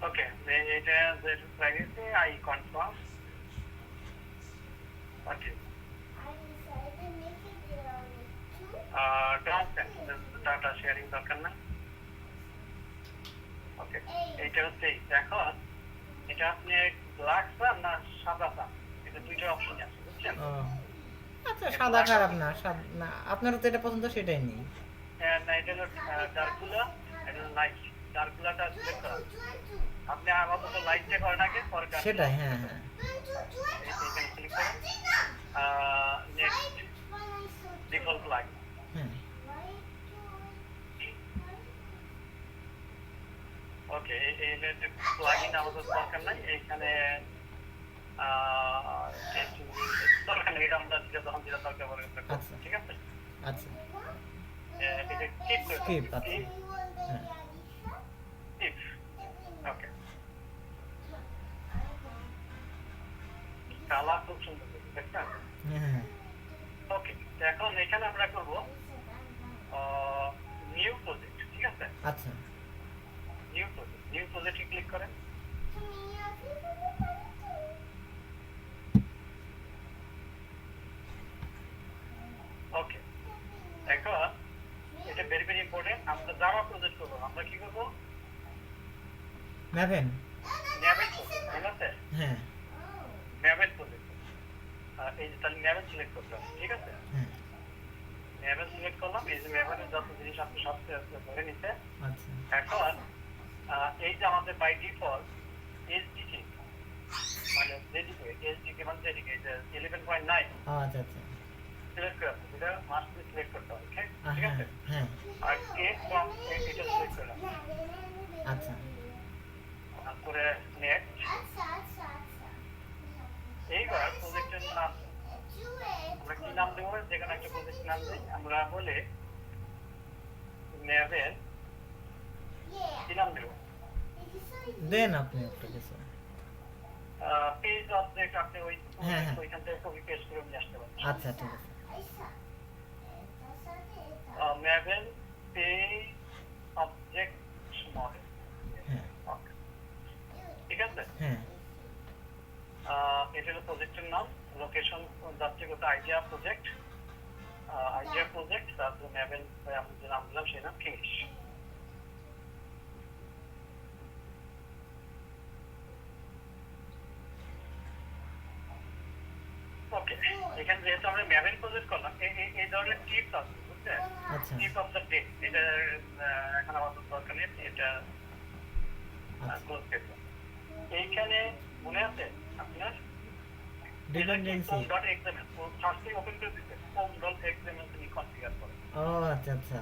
ওকে এটা যে privacy I confirm, okay data sharing দরকার না, ওকে এইটা হচ্ছে এখন এটা আপনি ব্ল্যাক চান না সাদা চান, এটা দুইটা অপশন আছে বুঝছেন? ও আচ্ছা, সাদা খারাপ না, না আপনারও তো এটা পছন্দ সেটাই নেই। না এটা হলো ডার্কুলা, এটা হলো লাইট, ডার্কুলাটা সিলেক্ট করা, আপনি আপাতত লাইটটা করেন আগে, পরে সেটাই, হ্যাঁ হ্যাঁ এখানে ক্লিক করেন, নেক্সট ডিফল্ট লাগে, হ্যাঁ ওকে এই প্লাগইন আমাদের দরকার নাই, এখানে দরকার নেই, এটা আমরা যখন যেটা দরকার পড়ে আচ্ছা। ঠিক আছে? আচ্ছা এটা কিপ করে স্কিপ, আচ্ছা হ্যাঁ কিপ, ওকে কালার খুব সুন্দর দেখছেন? হ্যাঁ হ্যাঁ ওকে এখন এখানে আমরা করব নিউ প্রজেক্ট, ঠিক আছে? আচ্ছা নিউ প্রজেক্টে ক্লিক করেন, ওকে এখন এটা ভেরি ভেরি ইম্পর্টেন্ট, আমরা জাভা প্রজেক্ট করবো, আমরা কি করবো? ম্যাভেন, ন্যাভেল প্রজেক্ট, ঠিক আছে? হ্যাঁ ন্যাভেল প্রজেক্ট, এই যে তাহলে ন্যাভেল সিলেক্ট করতে হবে, ঠিক আছে? হ্যাঁ ন্যাভেল সিলেক্ট করলাম, এই যে ন্যাভেলের যত জিনিস আপনি সব ধরে নিতে, আচ্ছা এখন এই যে আমাদের বাই ডিফল্ট এসডিকে মানে জেডিকে, এসডিকে মানে জেডিকে, যে 11.9 ও আচ্ছা আচ্ছা সিলেক্ট করে এটা মাস্ট সিলেক্ট করতে হবে, ঠিক হ্যাঁ আছে? হ্যাঁ আর টেক ফ্রম এটা সিলেক্ট করলাম, আচ্ছা তারপরে নেক্সট, এইবার প্রজেক্টের নাম আমরা কি নাম দেবো? যেখানে একটা প্রজেক্ট নাম দিই, আমরা বলে ন্যাভেল কি নাম দেবো? দেন আপনি একটা কিছু। পেজ অবজেক্ট, আপনি ওই হ্যাঁ, হ্যাঁ। ওইখান থেকে কপি পেস্ট করে নিয়ে আসতে পারেন। আচ্ছা ঠিক আছে ন্যাভেল পেজ অবজেক্ট এটা হলো প্রজেক্টের নাম, লোকেশন যাচ্ছে কত আইডিয়া প্রজেক্ট, তারপর ম্যাভেল আমি যে নাম দিলাম সেই নাম ফিনিশ। ওকে, এখানে যেহেতু আমরা ম্যাভেল প্রজেক্ট করলাম, এই ধরনের টিপস আছে বুঝছেন, আচ্ছা টিপ অফ দ্য ডে, এটা এখন আমাদের দরকার নেই, এটা আচ্ছা ক্লোজ করবো। এইখানে মনে আছে আপনার ডিপেন্ডেন্সি home.xml ফার্স্টে ওপেন করে দিতে home.xml তুমি কনফিগার করো, ও আচ্ছা আচ্ছা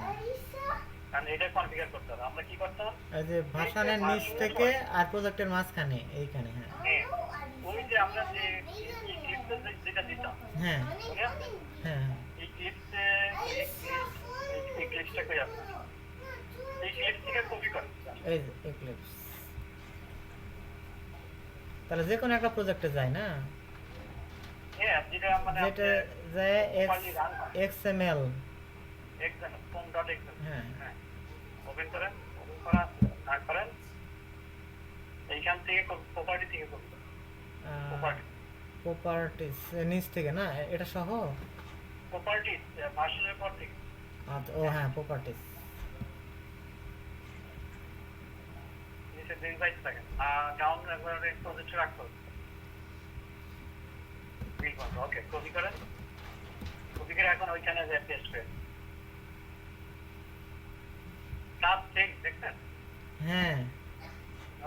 কারণ এটা কনফিগার করতে হবে। আমরা কি করতাম, এই যে ভাষানের নিচ থেকে আর প্রজেক্টের মাঝখানে এইখানে হ্যাঁ হ্যাঁ, ওই যে আমরা যে ক্লিপটা যেটা দিতাম হ্যাঁ মনে আছে, হ্যাঁ এই ক্লিপসে এই ক্লিপসটা কই আছে, এই ক্লিপ থেকে কপি করে এই যে এক্লিপস তাহলে যে কোনো একটা প্রজেক্টে যায় না, হ্যাঁ, যেটা মানে যেটা যায় এক্সএমএল এক্সাম্পল home.xml হ্যাঁ হ্যাঁ, ওপেন করেন, ওপেন করা করেন, এইখান থেকে প্রপার্টি থেকে কপি করেন, প্রপার্টি প্রপার্টিস নিচ থেকে না এটা সহ প্রপার্টি ভার্সনের পর থেকে আচ্ছা ও হ্যাঁ প্রপার্টিস নিচে দিন বাইট থাকে, ডাউন একবারে প্রজেক্ট রাখতে হবে, বিল বন্ধ। ওকে, কপি করেন, কপি করে এখন ওইখানে যে পেস্ট করেন, সাব চেঞ্জ দেখছেন, হ্যাঁ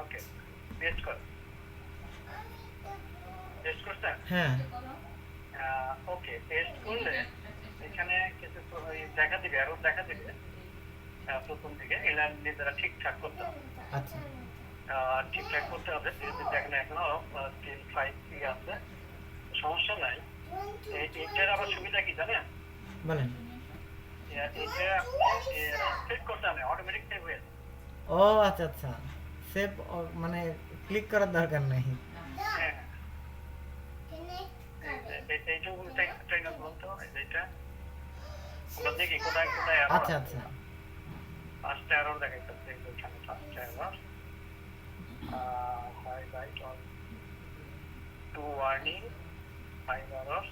ওকে পেস্ট করেন, পেস্ট করছেন, হ্যাঁ ওকে পেস্ট করলে এখানে কিছু দেখা দিবে, আরো দেখা দিবে প্রথম দিকে, এগুলা নিজেরা ঠিকঠাক করতে হবে, আচ্ছা ঠিকঠাক করতে হবে। যদি দেখেন এখনো স্টিল 5 আছে, সমস্যা নাই। এটার আবার সুবিধা কি জানেন, বলেন এটা সেট করতে হবে, অটোমেটিক সেভ হয়ে যাবে। ও আচ্ছা আচ্ছা সেভ মানে ক্লিক করার দরকার নেই হ্যাঁ, এইটা ট্রেনার বলতো এইটা আমরা দেখি কোথায় কোথায় আচ্ছা আচ্ছা ফার্স্ট এরর দেখাইতেছে, এখানে first error, highlight on two warning 5 error,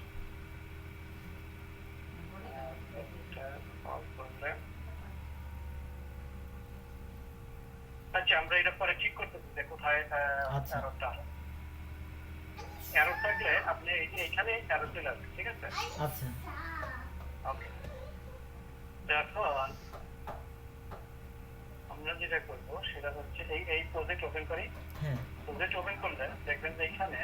আচ্ছা আমরা এটা পরে ঠিক করতেছি যে কোথায় আচ্ছা। এররটা, এরর থাকলে আপনি এইখানে এরর চলে আসবে, ঠিক আছে। আচ্ছা ওকে, এখন আমরা যেটা করবো সেটা হচ্ছে এই প্রজেক্ট ওপেন করি, হ্যাঁ প্রজেক্ট ওপেন করলে দেখবেন যে এখানে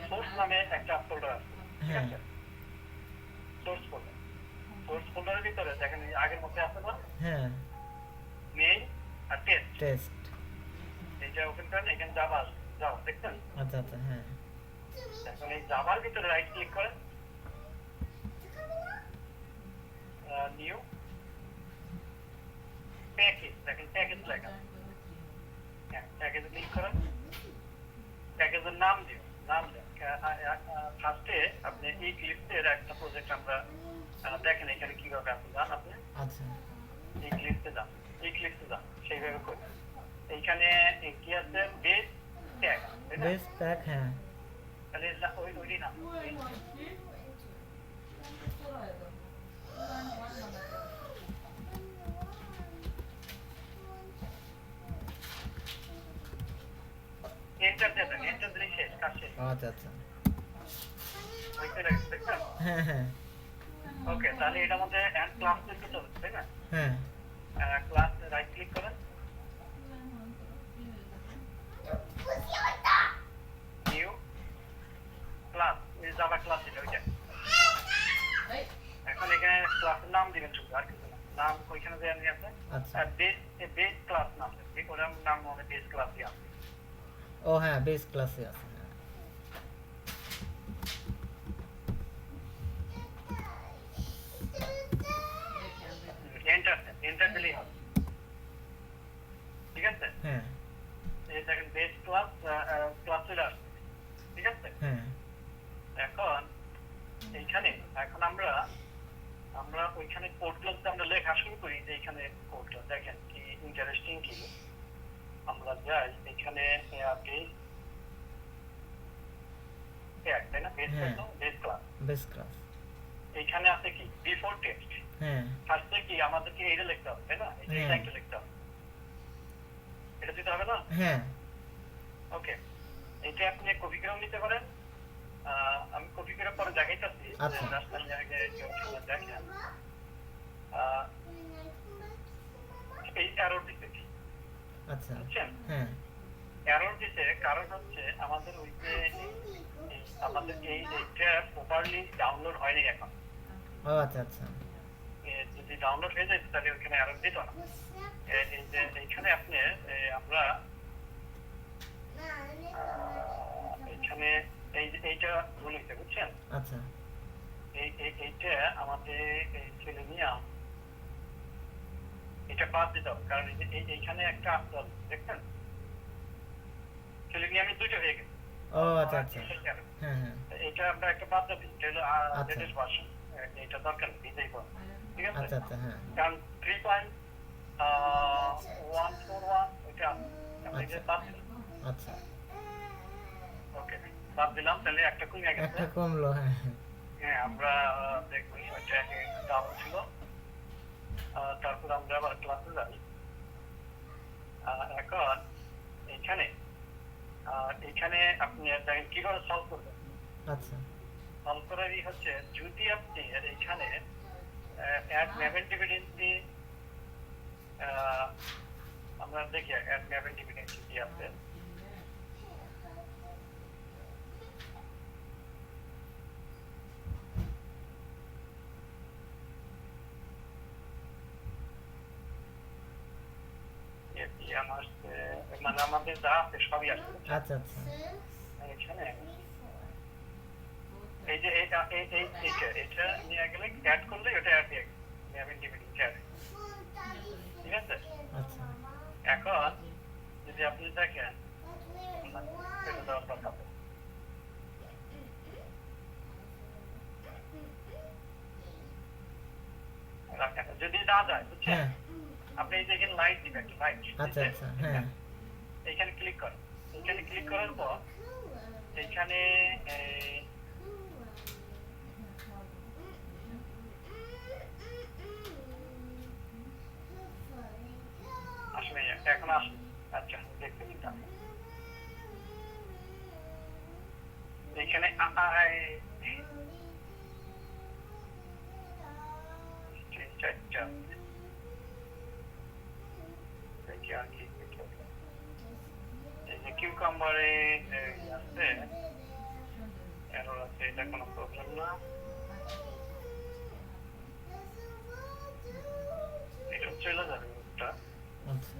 সোর্স নামে একটা ফোল্ডার আছে, ঠিক হ্যাঁ আছে, সোর্স ফোল্ডার, সোর্স ফোল্ডারের ভিতরে দেখেন এই আগের মধ্যে আছে না হ্যাঁ মেইন আর টেস্ট, টেস্ট এইটা ওপেন করেন, এখানে জাভা আসবে, জাভা দেখছেন, আচ্ছা আচ্ছা হ্যাঁ এখন এই জাভার ভিতরে রাইট ক্লিক করেন, নিউ প্যাকেজ, দেখেন প্যাকেজ লেখা, হ্যাঁ প্যাকেজে ক্লিক করেন, প্যাকেজের নাম দিন, নাম দেন ফার্স্টে আপনি এই ক্লিপসের একটা প্রজেক্ট আমরা দেখেন এখানে কিভাবে আপনি যান, আপনি আচ্ছা এই ক্লিপসে যান, এই ক্লিপসে যান, সেইভাবে করুন। এইখানে কি আছে বেস ট্যাগ, বেস প্যাক হ্যাঁ তাহলে ওইটি না, এন্টার দেবেন, এন্টার দিলে শেষ, কাজ শেষ, আচ্ছা আচ্ছা বুঝতে পেরেছেন, দেখছেন? হ্যাঁ হ্যাঁ ওকে, তাহলে এটার মধ্যে এন্ড ক্লাস লিখতে হবে, তাই না, হ্যাঁ ক্লাস রাইট ক্লিক করেন, নিউ ক্লাস, এই জাভা ক্লাস এটা ওইটা, এখন এখানে ক্লাসের নাম দিবেন শুধু, আর কিছু না, নাম ওইখানে যে আপনি আছে আচ্ছা বেস ক্লাস নাম দেবেন, ঠিক ওটার নাম হবে বেস ক্লাস দিয়ে আছে। ও হ্যাঁ বেস ক্লাসে আছে হ্যাঁ এন্টার এন্টার দিলেই হবে, ঠিক আছে। হ্যাঁ এই দেখেন বেস ক্লাস ক্লাস চলে আসছে, ঠিক আছে। হ্যাঁ এখন এইখানে এখন আমরা ওইখানে কোডগুলোতে আমরা লেখা শুরু করি, যে এখানে কোডটা দেখেন কি ইন্টারেস্টিং কি, আমরা যাই এখানে তাই না? বেস হ্যাঁ। একদম বেস ক্লাস। Base class. এইখানে আছে কি বিফোর টেস্ট। হ্যাঁ ফার্স্টে কি আমাদেরকে এইটা লিখতে হবে তাই না? এই হ্যাঁ। লাইনটা লিখতে হবে, এটা দিতে হবে না? হ্যাঁ ওকে, এটা আপনি কপি করেও নিতে পারেন। আমি কপি করে পরে দেখাইতেছি। আচ্ছা। জাস্ট আমি আগে দেখেন এই এরর দিতে কি আচ্ছা। বুঝছেন? হ্যাঁ এরর দিতে কারণ হচ্ছে আমাদের ওই যে আমাদের এইটা প্রপারলি ডাউনলোড হয়নি এখন। ও আচ্ছা আচ্ছা। যদি ডাউনলোড হয়ে যায় তাহলে ওখানে এরর দিত না। এই যে এইখানে আপনি আমরা এখানে এইটা ভুল হয়েছে বুঝছেন? আচ্ছা এইটা আমাদের সেলেনিয়াম এটা বাদ দিতে হবে, কারণ এইখানে একটা আসতে হবে দেখছেন, সেলেনিয়ামে দুইটা হয়ে গেছে। ও আচ্ছা আচ্ছা। হ্যাঁ হ্যাঁ এটা আমরা একটা বাদ দেবো, এটা হলো আচ্ছা। লেটেস্ট ভার্সন, এটা দরকার নেই দিতেই পারবো, ঠিক আছে? আচ্ছা আচ্ছা। হ্যাঁ কারণ 3.141 এটা আমরা এটা বাদ দিলাম। আচ্ছা। ওকে, বাদ দিলাম, তাহলে একটা কমে গেছে। একটা কমলো। হ্যাঁ হ্যাঁ। হ্যাঁ, আমরা দেখবো ওইটা ডাউন ছিল। তারপর আমরা আবার ক্লাসে যাই। এখন এখানে আপনি দেখেন কিভাবে সলভ করবেন। আচ্ছা সলভ করারই হচ্ছে যদি আপনি এখানে অ্যাড ম্যাভেন ডিভিডেন্সি আমরা দেখি অ্যাড ম্যাভেন ডিভিডেন্সি কি আছে। মানে আমাদের যা আছে সবই আসবে আচ্ছা আচ্ছা। এখানে। এই যে এটা নিয়ে গেলে অ্যাড করলে এটা অ্যাড দিয়ে ম্যাভেন ডিভিডেন্সি অ্যাড, ঠিক আছে? আচ্ছা এখন যদি আপনি দেখেন এটা দেওয়ার দরকার নেই। রাখেন, যদি না যায় বুঝছেন, হ্যাঁ আপনি এই যে এখানে লাইট দিবেন, লাইট আচ্ছা আচ্ছা। হ্যাঁ এইখানে ক্লিক করেন। এখানে ক্লিক করার পর এখানে আসলে এখন আসুন। আচ্ছা, দেখতেছি তাহলে। এখানে দেখি আর কি এই যে কিউকাম্বারে আছে এরর আছে, এটা কোনো প্রবলেম না। এটা চলে যাবে ওটা। আচ্ছা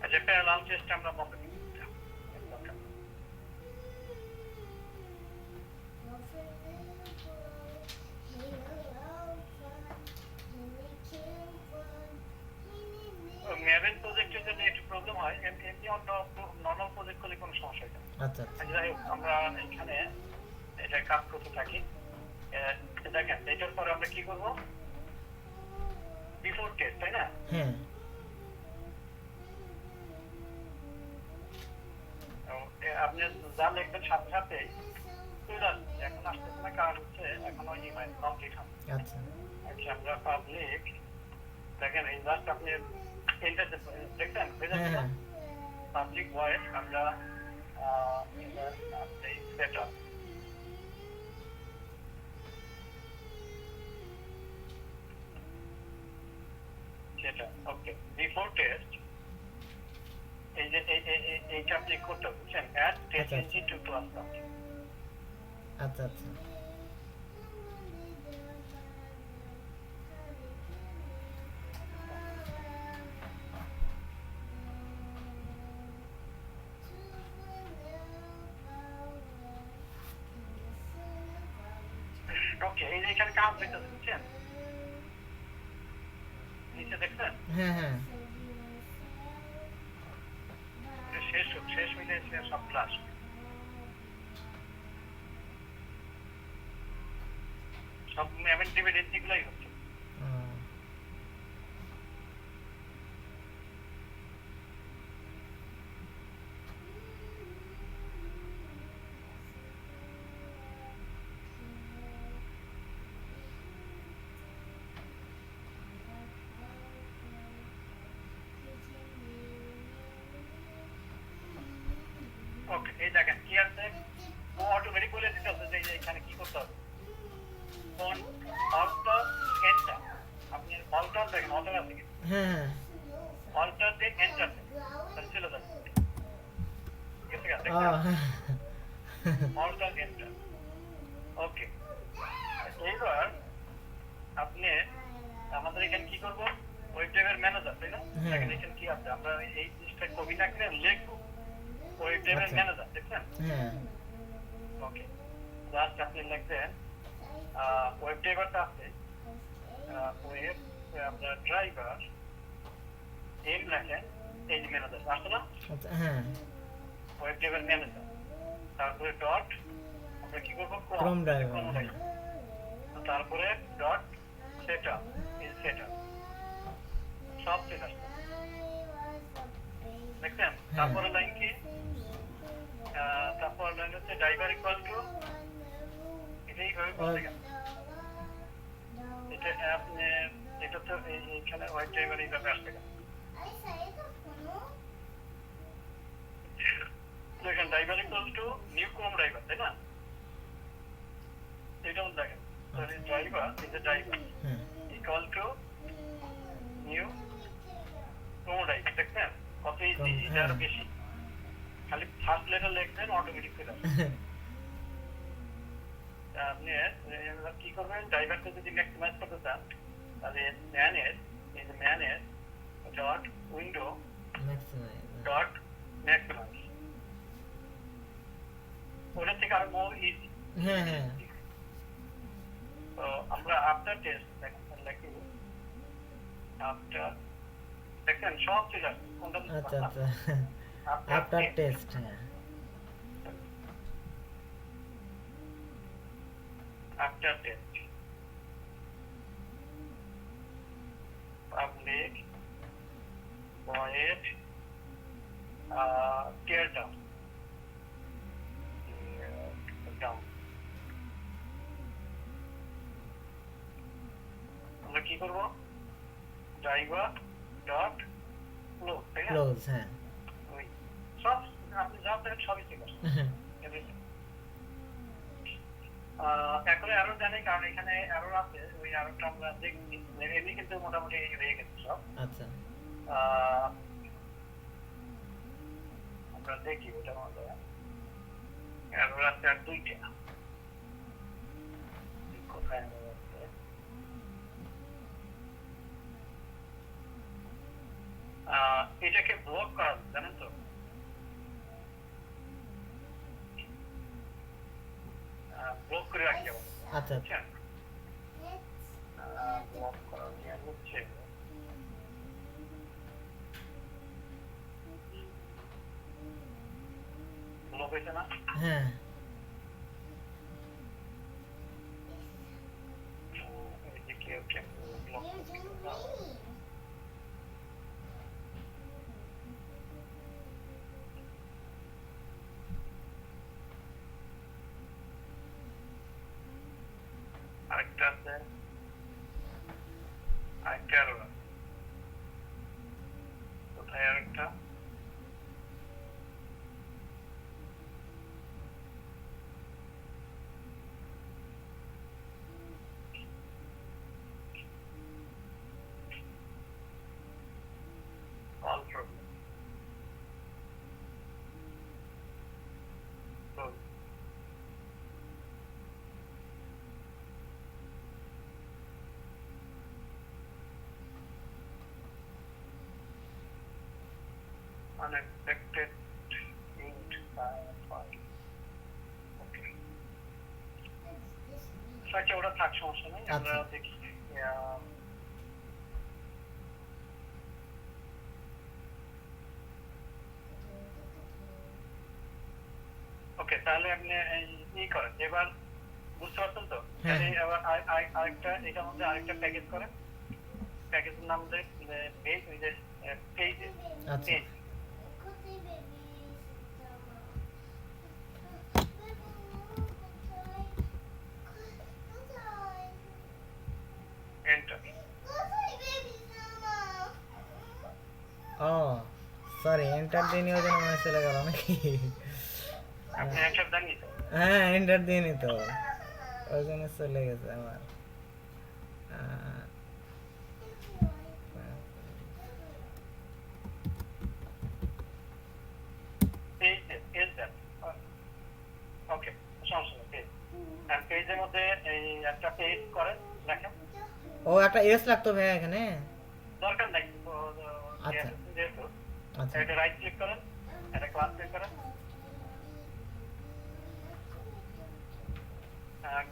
আচ্ছা, প্যারালাল টেস্ট আমরা বন্ধ করে দিলাম। ম্যাভেন প্রজেক্টের জন্য একটু প্রবলেম হয়, এমনি অন্য নর্মাল প্রজেক্ট করলে কোনো সমস্যা হয় না। আচ্ছা আচ্ছা, যাই হোক, আমরা এখানে এটা কাজ করতে থাকি। দেখেন এটার পরে আমরা কি করবো, বিফোর টেস্ট, তাই না? হ্যাঁ আপনি যা লিখবেন সাথে সাথে এখন আসতেছে না, কারণ হচ্ছে এখনো ইমেল কমপ্লিট হবে। আচ্ছা আচ্ছা, আমরা পাবলিক দেখেন এই জাস্ট আপনি এন্টার দেখছেন হ্যাঁ হ্যাঁ পাবলিক ভয়েস আমরা সেট আপ সেটা ওকে বিফোর টেস্ট। এই যে এইটা আপনি করতে বুঝছেন, add test engine to class আচ্ছা আচ্ছা। ওকে, এই যে এখানে কাজ হইতেছে বুঝছেন, নিচে দেখছেন হ্যাঁ হ্যাঁ শেষ মিলে সব ক্লাস। সব ম্যাভেন ডিভিডেন্সি গুলাই হচ্ছে। ওকে, এই দেখেন কি আছে, ও অটোমেটিক বলে দিতেছে যে এখানে কি করতে হবে। কোন অল্টার এন্টার, আপনি অল্টার দেখেন, অল্টার আছে কি, হ্যাঁ অল্টার দিয়ে এন্টার তাহলে চলে যাবে, ঠিক আছে, ও অল্টার এন্টার। ওকে, এইবার আপনি আমাদের এখানে কি করব, ওয়েব ডেভের ম্যানেজার, তাই না? হ্যাঁ। দেখেন এখানে কি আছে, আমরা এই জিনিসটা কপি না করে লিখবো, ওয়েব ডেভের আচ্ছা। ম্যানেজার, দেখছেন? হ্যাঁ ওকে, জাস্ট আপনি লিখবেন ওয়েব ড্রাইভারটা আছে, ওয়েব আমরা ড্রাইভার এম লেখেন, এই যে ম্যানেজার আসছে না, আচ্ছা হ্যাঁ ওয়েব ড্রাইভার ম্যানেজার, তারপরে ডট আমরা কি করবো, Chrome driver, Chrome হ্যাঁ। driver। তারপরে ডট সেটআপ, এই সেটআপ সব সেট আসছে, দেখছেন? তারপরে লাইন কি, তারপর লাইন হচ্ছে ড্রাইভার ইকুয়াল টু, এটাই ভাবে বলতে গেল, এটা আপনি এটা তো এইখানে ওয়েব ড্রাইভার এইভাবে আসছে কেন, দেখেন driver equal to new Chrome driver, তাই না? এটাও দেখেন ড্রাইভার, এই যে ড্রাইভার হ্যাঁ equal to new Chrome driver, দেখছেন কত ইজি, এটা আরো বেশি, খালি ফার্স্ট লেটার লিখবেন অটোমেটিক চলে আসবে। আপনি এবার কি করবেন, ড্রাইভারকে যদি ম্যাক্সিমাইজ করতে চান তাহলে ম্যানের, এই যে ম্যানের dot window maximize dot maximize, ওটা থেকে আরো মোর ইজি। হ্যাঁ হ্যাঁ তো আমরা আফটার টেস্ট দেখেন লিখি, আফটার, দেখেন সব চলে আসছে, কোনটা আচ্ছা আচ্ছা আফটার টেস্ট হ্যাঁ আফটার টেস্ট পাবলিক ভয়েড টিয়ার ডাউন ডাউন, আমরা কি করবো, ড্রাইভার ডট ক্লোজ, তাই না? ক্লোজ হ্যাঁ ওই সব আপনি যা দেখেন সবই ঠিক আছে। এখন এরর জানি, কারণ এখানে এরর আছে, ওই এররটা আমরা দেখছি, এমনি কিন্তু মোটামুটি হয়ে গেছে সব। আচ্ছা আমরা দেখি ওটার মধ্যে এরর আছে আর দুইটা, কোথায় error আছে? এটাকে ব্লক করা যায়, জানেন তো? ব্লক করে রাখি আবার, আচ্ছা বুঝছেন? ব্লক করার নিয়ম হচ্ছে ব্লক হয়েছে না, হ্যাঁ এদিকে ওকে ব্লক করতে হবে। আরেকটা আছে, আরেকটা error আছে, কোথায় আরেকটা, all problem. So, unexpected int file. Okay. আচ্ছা ওটা থাক, সমস্যা নেই, আমরা আচ্ছা। দেখি। ওকে, তাহলে আপনি এই করেন, এবার বুঝতে পারছেন তো? হ্যাঁ। তাহলে এবার আরেকটা, এটার মধ্যে আরেকটা প্যাকেজ করেন, প্যাকেজের নাম দেয় পেজ, ওই যে পেজে, আচ্ছা পেজ, এন্টার। ও সরি এন্টার দিয়ে নিয়ে যেন মনে চলে গেল নাকি আপনি এন্টার দেননি তো? হ্যাঁ এন্টার দিইনি তো, ওই জন্য চলে গেছে আমার। আহ, পেজ পেজ দেন। ওকে, সমস্যা নেই, পেজ। আর পেজের মধ্যে এই একটা পেজ করেন, লেখেন। ও একটা এস লাগতো ভাইয়া এখানে। দরকার নাই, আচ্ছা। যেহেতু আচ্ছা এটা রাইট ক্লিক করেন, এটা ক্লাস ক্লিক করেন,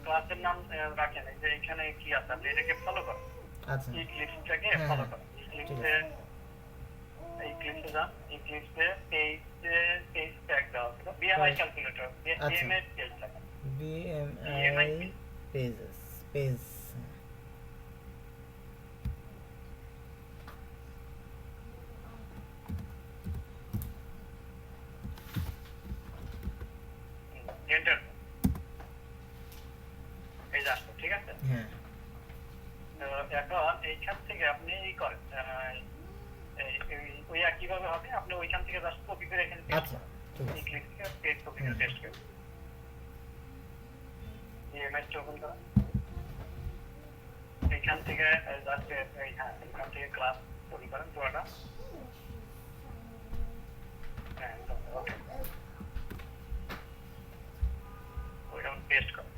ক্লাসের নাম রাখেন। এই যে এখানে কি আছে, আপনি এটাকে ফলো করেন, আচ্ছা এই ক্লিপসটাকে হ্যাঁ, ফলো হ্যাঁ, করেন। এই ঠিক ক্লিপসে আছে। যান, এই ক্লিপসে পেজ ট্যাগ দেওয়া ছিল, বিএমআই ক্যালকুলেটর, আচ্ছা। বিএমআই পেজ থাকে। BMI pages page. এন্টার, এই যে আসলো, ঠিক আছে। হ্যাঁ তো এখন এইখান থেকে আপনি এই করেন, ওই একইভাবে হবে, আপনি ওইখান থেকে জাস্ট কপি করে এখানে পেস্ট আচ্ছা করেন। ঠিক এই আছে। ক্লিক থেকে পেস্ট কপি করে পেস্ট করেন, ইমেজ ওপেন করেন। এইখান থেকে জাস্ট এই, হ্যাঁ, এইখান থেকে ক্লাস তৈরি করেন পুরোটা। হ্যাঁ, ওকে, ওইটা পেস্ট করেন।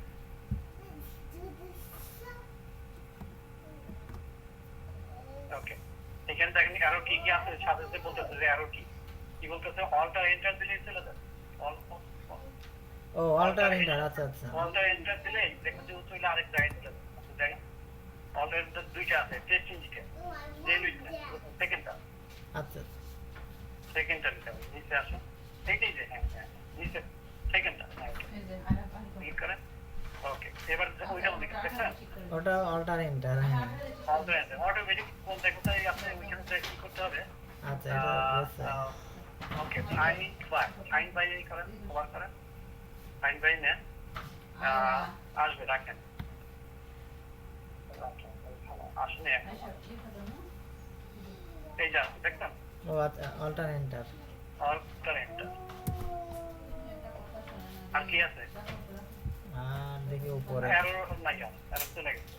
ওকে, এখানে দেখেন আরো কি কি আছে, সাথে সাথে বলতেছে যে আরো কি কি বলতেছে, অলটা এন্টার দিলেই চলে যাবে। ও অল্টার এন্টার, আচ্ছা আচ্ছা অলটা এন্টার দিলে দেখুন যে চলে আরেক জায়গায় চলে যাবে। আপনি দেখেন অলটা এন্টার দুইটা আছে, টেস্ট ইঞ্জিকে সেকেন্ডটা, আচ্ছা সেকেন্ডটা নিতে হবে, নিচে আসুন। এইটাই যে, হ্যাঁ হ্যাঁ, নিচে সেকেন্ডটা, হ্যাঁ, এই যে আরেকবার ক্লিক করেন। ওকে, এবার ওইটা মধ্যে দেখছেন, ওটা অল্টার এন্টার। হ্যাঁ অলটা এন্টার অটোমেটিক কোনটা কোথায় আপনি ওইখানে কি করতে হবে। আচ্ছা এটা বুঝছি। ওকে, ফাইন বাই এই করেন, ওভার করেন, ফাইন বাই নেন, আসবে, রাখেন, আসলে এই যে আসবে, দেখছেন, ও আচ্ছা অল্টার এন্টার। অলটা এন্টার। আর কি আছে, আর দেখি উপরে এরর নাই, এরর চলে গেছে।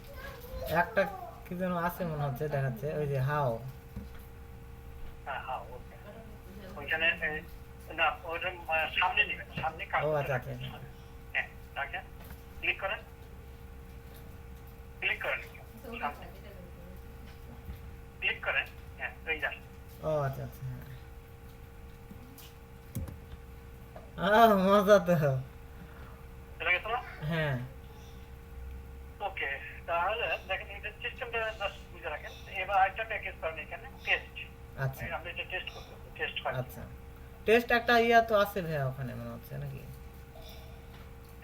একটা কি যেন আছে মনে হচ্ছে, দেখাচ্ছে ওই যে হাও। হ্যাঁ হ্যাঁ, ওকে, ওইখানে না, ওইটা সামনে নেবেন, সামনে ও আচ্ছা আচ্ছা হ্যাঁ, রাখেন, ক্লিক করেন, ক্লিক করেন, সামনে ক্লিক করেন, হ্যাঁ, এই যান। ও আচ্ছা আচ্ছা হ্যাঁ মজা তো। চলে গেছে না? হ্যাঁ ওকে, তাহলে দেখেন এটা সিস্টেমটা জাস্ট বুঝে রাখেন। এবার আরেকটা প্যাকেজ করেন, এখানে টেস্ট, আচ্ছা আপনি এটা টেস্ট করতে হবে, টেস্ট ফাইল আচ্ছা টেস্ট একটা ইয়া তো আছে ভাইয়া ওখানে মনে হচ্ছে নাকি?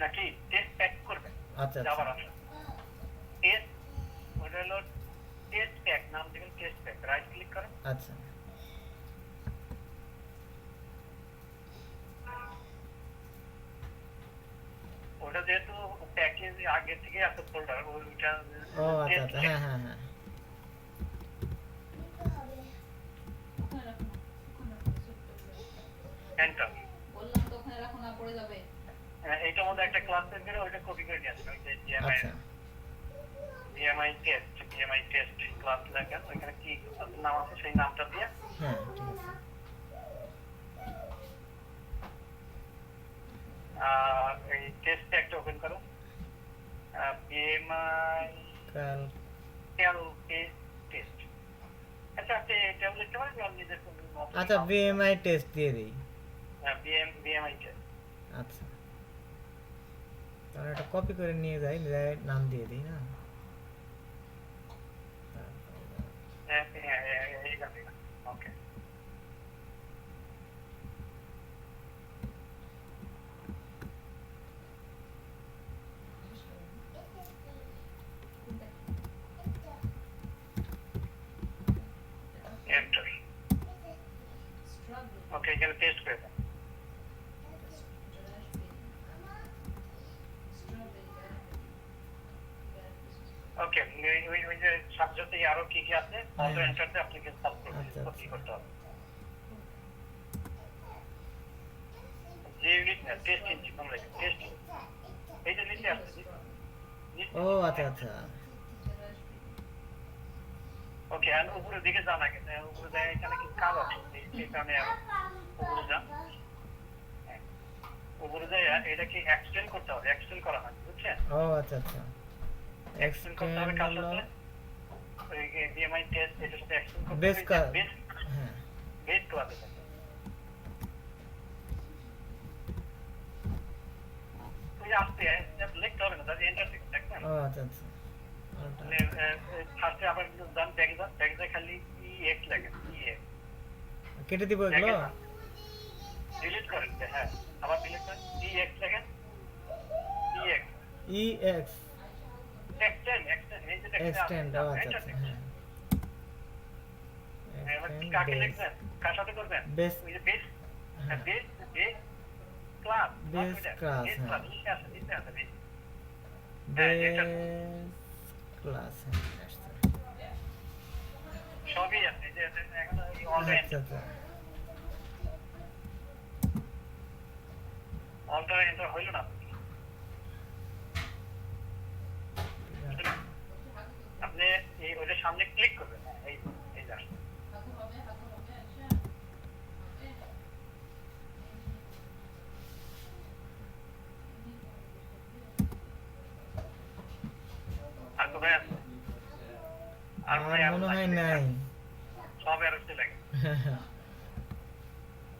নাকি টেস্ট প্যাক করবেন, আচ্ছা যাবার আচ্ছা আছে টেস্ট, ওটা হলো টেস্ট প্যাক, নাম দিবেন টেস্ট প্যাক, রাইট ক্লিক করেন। আচ্ছা ওটা যেহেতু প্যাকেজ আগে থেকে আছে ফোল্ডার, ওইটা ও আচ্ছা আচ্ছা হ্যাঁ হ্যাঁ হ্যাঁ এন্টার। বললাম তো ওখানে রাখো না, পড়ে যাবে। এইটার মধ্যে একটা ক্লাস তৈরি করে ওইটা কপি করে নিয়ে আসবেন, ওই যে জিএমআই আচ্ছা বিএমআই টেস্ট ক্লাস লেখেন, ওইখানে কি নাম আছে সেই নামটা দিয়ে হ্যাঁ ঠিক আছে এই টেস্ট ট্যাগটা ওপেন করো, বিএমআই কাল টেস্ট। আচ্ছা, আপনি এটাও লিখতে পারেন, আপনি নিজের আচ্ছা বিএমআই টেস্ট দিয়ে দিই। BMI test. আচ্ছা তাহলে এটা কপি করে নিয়ে যাই, নাম দিয়ে দিই না। ওকে, এন্টার। ওকে, এখানে টেস্ট করে দেন। ওকে, ওই যে সাথে সাথে আরো কি কি আছে, অটো এন্টার দিয়ে আপনি কিন্তু সলভ করবেন, আচ্ছা, কি আচ্ছা। করতে হবে। যে ইউনিট না টেস্ট ইঞ্চি তোমরা টেস্ট এই যে নিচে আছে ও আচ্ছা আচ্ছা ওকে আর উপরের দিকে যান আগে উপরে যায় এখানে কি কাজ আছে এই কারণে উপরে যান হ্যাঁ। উপরে যায় এটাকে এক্সটেন্ড করতে হবে এক্সটেন্ড করা হয় বুঝছেন ও আচ্ছা আচ্ছা এক্সটেন্ড করতে হবে কার এক্সটেন্ড সাথে ওই ডিএমআই টেস্ট এটার সাথে এক্সটেন্ড করতে বেস হবে বেস হ্যাঁ বেস ক্লাসে থাকে ওই আসতে লিখতে হবে না তাহলে এন্টার দিন দেখেন ও আচ্ছা আচ্ছা ওটা। মানে ফার্স্টে আবার যান ব্যাগে খালি EX লাগে EX কেটে দিব এগুলো ডিলিট করেন হ্যাঁ আবার ডিলিট করেন EX লাগে EX EX এক্সটেন্ড এই যে এক্সটেন্ড ও আচ্ছা আচ্ছা হ্যাঁ এবার কাকে লিখবেন কার সাথে করবেন বেস ওই যে বেস হ্যাঁ। Base base class Base class, base হ্যাঁ। ক্লাস নিচে আছে বেস বেস ক্লাস আসছে সবই আছে যে এখন এই অনলাইন আচ্ছা আচ্ছা অনটা এন্টার হইল না আপনি এই ওটার সামনে ক্লিক করবেন হ্যাঁ, এই এই যা আর কোথায় আছে আর কোথায় মনে হয় আছে? নাই সব এরর চলে গেছে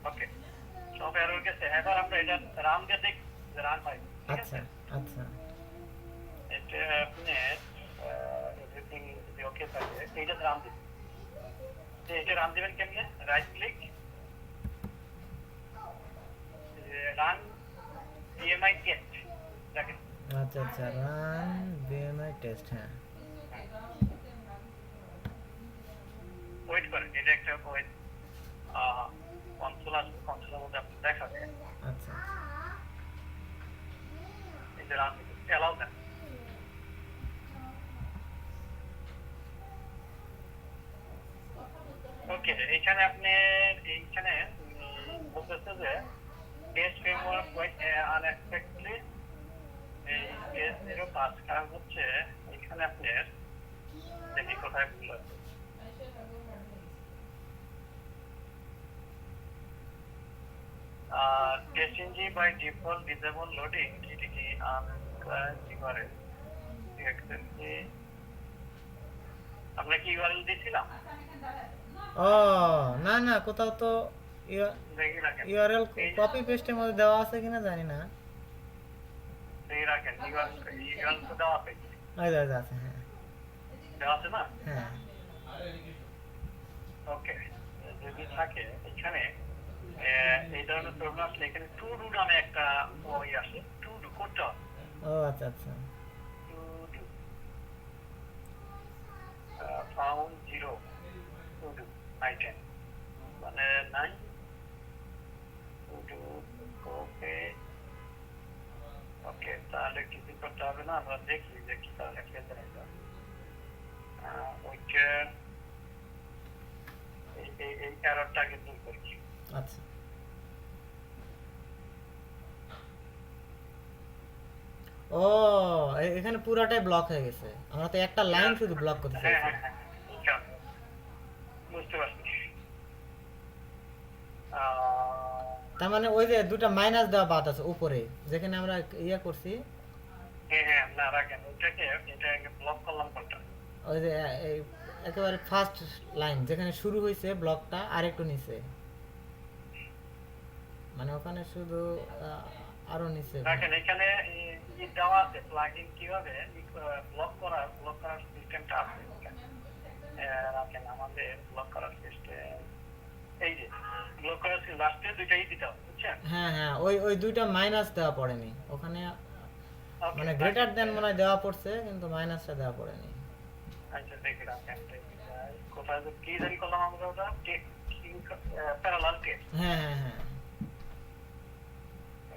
ওকে সব এরর গেছে এবার আমরা এটা রান দিয়ে দেখি যে রান হয় ঠিক আচ্ছা আছে আচ্ছা এটা আপনি এভরিথিং যদি ওকে থাকে এইটা রান দিন এটা রান দিবেন কেমনে right click run DMI test দেখেন আচ্ছা আচ্ছা রান বিএমআই টেস্ট হ্যাঁ ওয়েট করেন এটা একটা ওয়েট কনসোল আসবে কনসোলের মধ্যে আপনি দেখাবে আচ্ছা এই যে রান অ্যালাউ দেন ওকে এখানে আপনি এইখানে বলতেছে যে টেস্ট ফ্রেমওয়ার্ক আনএক্সপেক্টেডলি এই টেস্ট 05 কারণ হচ্ছে এখানে আপনি দেখি কোথায় ভুল আছে TestNG by default disable loading TTT URL আমরা কি URL দিয়েছিলাম ও না না কোথাও তো দেখি রাখেন ইউআরএল কপি পেস্টের মধ্যে দেওয়া আছে কিনা জানি না দেখি রাখেন URL তো দেওয়া আছে ওই দাদা আছে হ্যাঁ দেওয়া আছে না হ্যাঁ ওকে যদি থাকে এখানে এই ধরনের প্রবলেম আসলে এখানে টু ডু নামে একটা ওই আসে টু ডু করতে হবে ও আচ্ছা আচ্ছা to do found zero to do item মানে নাই টু ডু ওকে ওকে তাহলে কিছু করতে হবে না আমরা দেখি যে কি তাহলে খেলতে হবে ওইটা এই এররটাকে দূর করছি আচ্ছা ও এখানে পুরাটাই ব্লক হয়ে গেছে আমরা তো একটা লাইন শুধু ব্লক করতে হ্যাঁ চাইছি হ্যাঁ হ্যাঁ বুঝতে পারছি তার মানে ওই যে দুটো মাইনাস দেওয়া বাদ আছে উপরে যেখানে আমরা ইয়ে করছি হ্যাঁ হ্যাঁ না রাখেন এটাকে ব্লক করলাম কোনটা ওই যে এই একেবারে ফার্স্ট লাইন যেখানে শুরু হয়েছে ব্লকটা আরেকটু নিচে মানে ওখানে শুধু আরো নিচে রাখেন এখানে দেওয়া আছে প্লাগইন কিভাবে ব্লক করার সিস্টেমটা আছে রাখেন আমাদের ব্লক করার সিস্টেম এই যে ব্লক করার লাস্টে দুইটাই দিতে হবে বুঝছেন হ্যাঁ হ্যাঁ ওই দুইটা মাইনাস দেওয়া পড়েনি ওখানে Okay, মানে গ্রেটার দেন মনে হয় দেওয়া পড়ছে কিন্তু মাইনাসটা দেওয়া পড়েনি আচ্ছা দেখি রাখেন কোথায় কি জানি করলাম আমরা ওটা প্যারালাল টেস্ট হ্যাঁ হ্যাঁ হ্যাঁ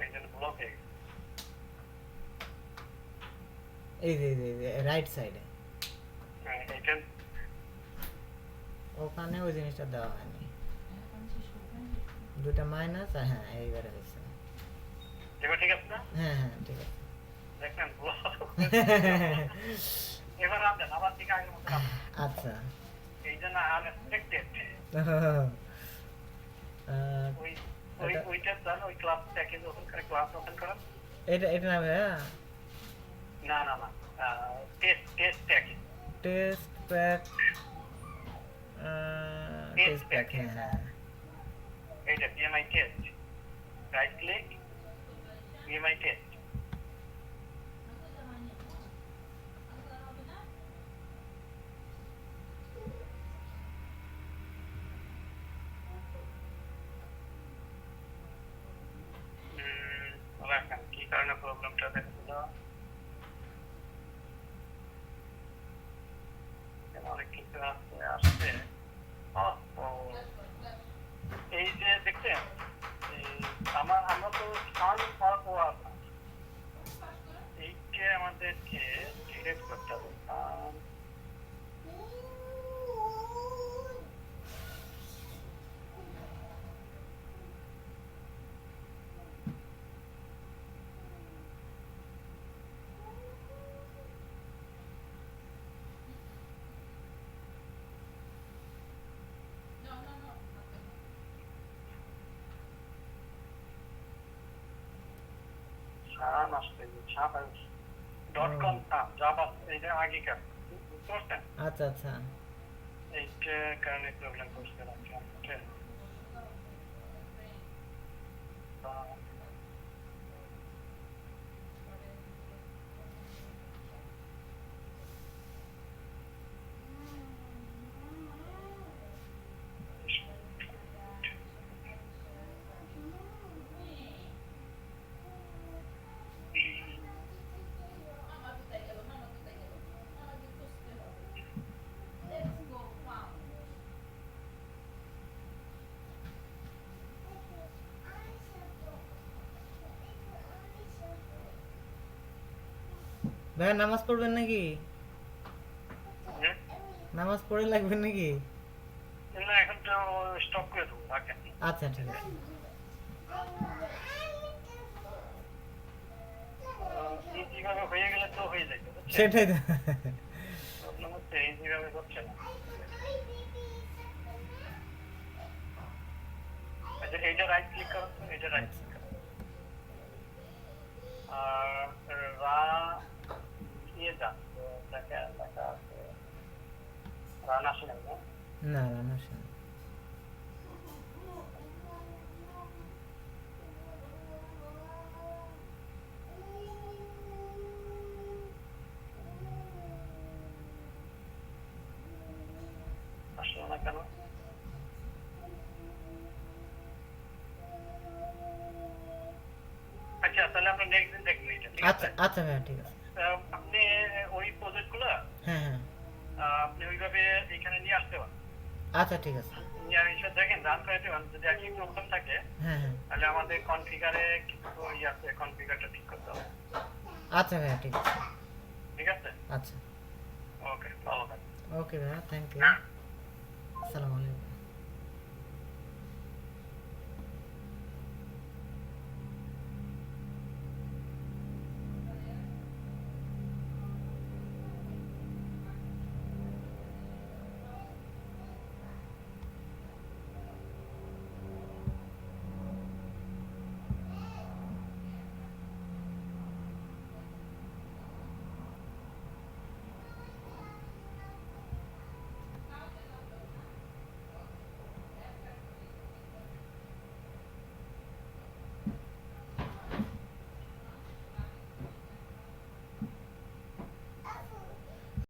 এই জন্য ব্লক হয়ে গেছে এই যে রাইট সাইডে হ্যাঁ এটা ওখানে ওই জিনিসটা দেওয়া হয়নি দুইটা মাইনাস হ্যাঁ এইবারে হয়েছে এবার ঠিক আছে না? হ্যাঁ হ্যাঁ ঠিক আছে। দেখেন এবার রাখেন আবার ঠিক আগের মতো রাখেন। আচ্ছা। এই জন্য আনএক্সপেক্টেড আহ, ওই এটা- ওইটা জান ওই ক্লাস প্যাকেজ ওপেন করে ক্লাস ওপেন করেন। এটা না ভাইয়া, না না না test package test pack, test pack, হ্যাঁ হ্যাঁ। এইটা PMI test right click PMI test রাখেন কি কারণে প্রবলেমটা দেখছিল অনেক কিছু আসছে এই যে দেখছেন আমরা তো সাল হওয়ার এইকে আমাদেরকে ডিলেট করতে হবে শান আসছে .com জাভা এইটা আগেকার বুঝতে পারছেন আচ্ছা আচ্ছা। এইটার কারণে প্রবলেম করছে রাখলাম ভাইয়া নামাজ পড়বেন নাকি? নামাজ পড়ে লাগবেন নাকি? না এখন তো স্টপ করে দেবো রাখেন আচ্ছা ঠিক আছে। ইজিভাবে হয়ে গেলে তো হয়ে যাবে বুঝছেন? সেটাই তো। প্রবলেম হচ্ছে ইজিভাবে হচ্ছে না আচ্ছা এইটা রাইট ক্লিক করুন তো এটা রাইট ক্লিক করুন আর ইয়ে যান লেখা আছে রান আসে না না রান্না শুনে। আসলো না কেন আচ্ছা তাহলে আমরা নেক্সট দিন দেখবেন এটা ঠিক আচ্ছা আছে আচ্ছা ভাইয়া ঠিক আছে। আপনি ওই প্রজেক্টগুলো হ্যাঁ হ্যাঁ আপনি ওইভাবে এখানে নিয়ে আসতে পারেন আচ্ছা ঠিক আছে। নিয়ে এসে দেখেন রান করে দেবেন যদি একই প্রবলেম থাকে হ্যাঁ হ্যাঁ তাহলে আমাদের কনফিগারে কিছু ইয়ে আছে কনফিগারটা ঠিক করতে হবে আচ্ছা ভাইয়া ঠিক আছে। ঠিক আছে আচ্ছা ওকে ভালো থাকবেন ওকে ভাইয়া, থ্যাংক ইউ। আসসালামু আলাইকুম।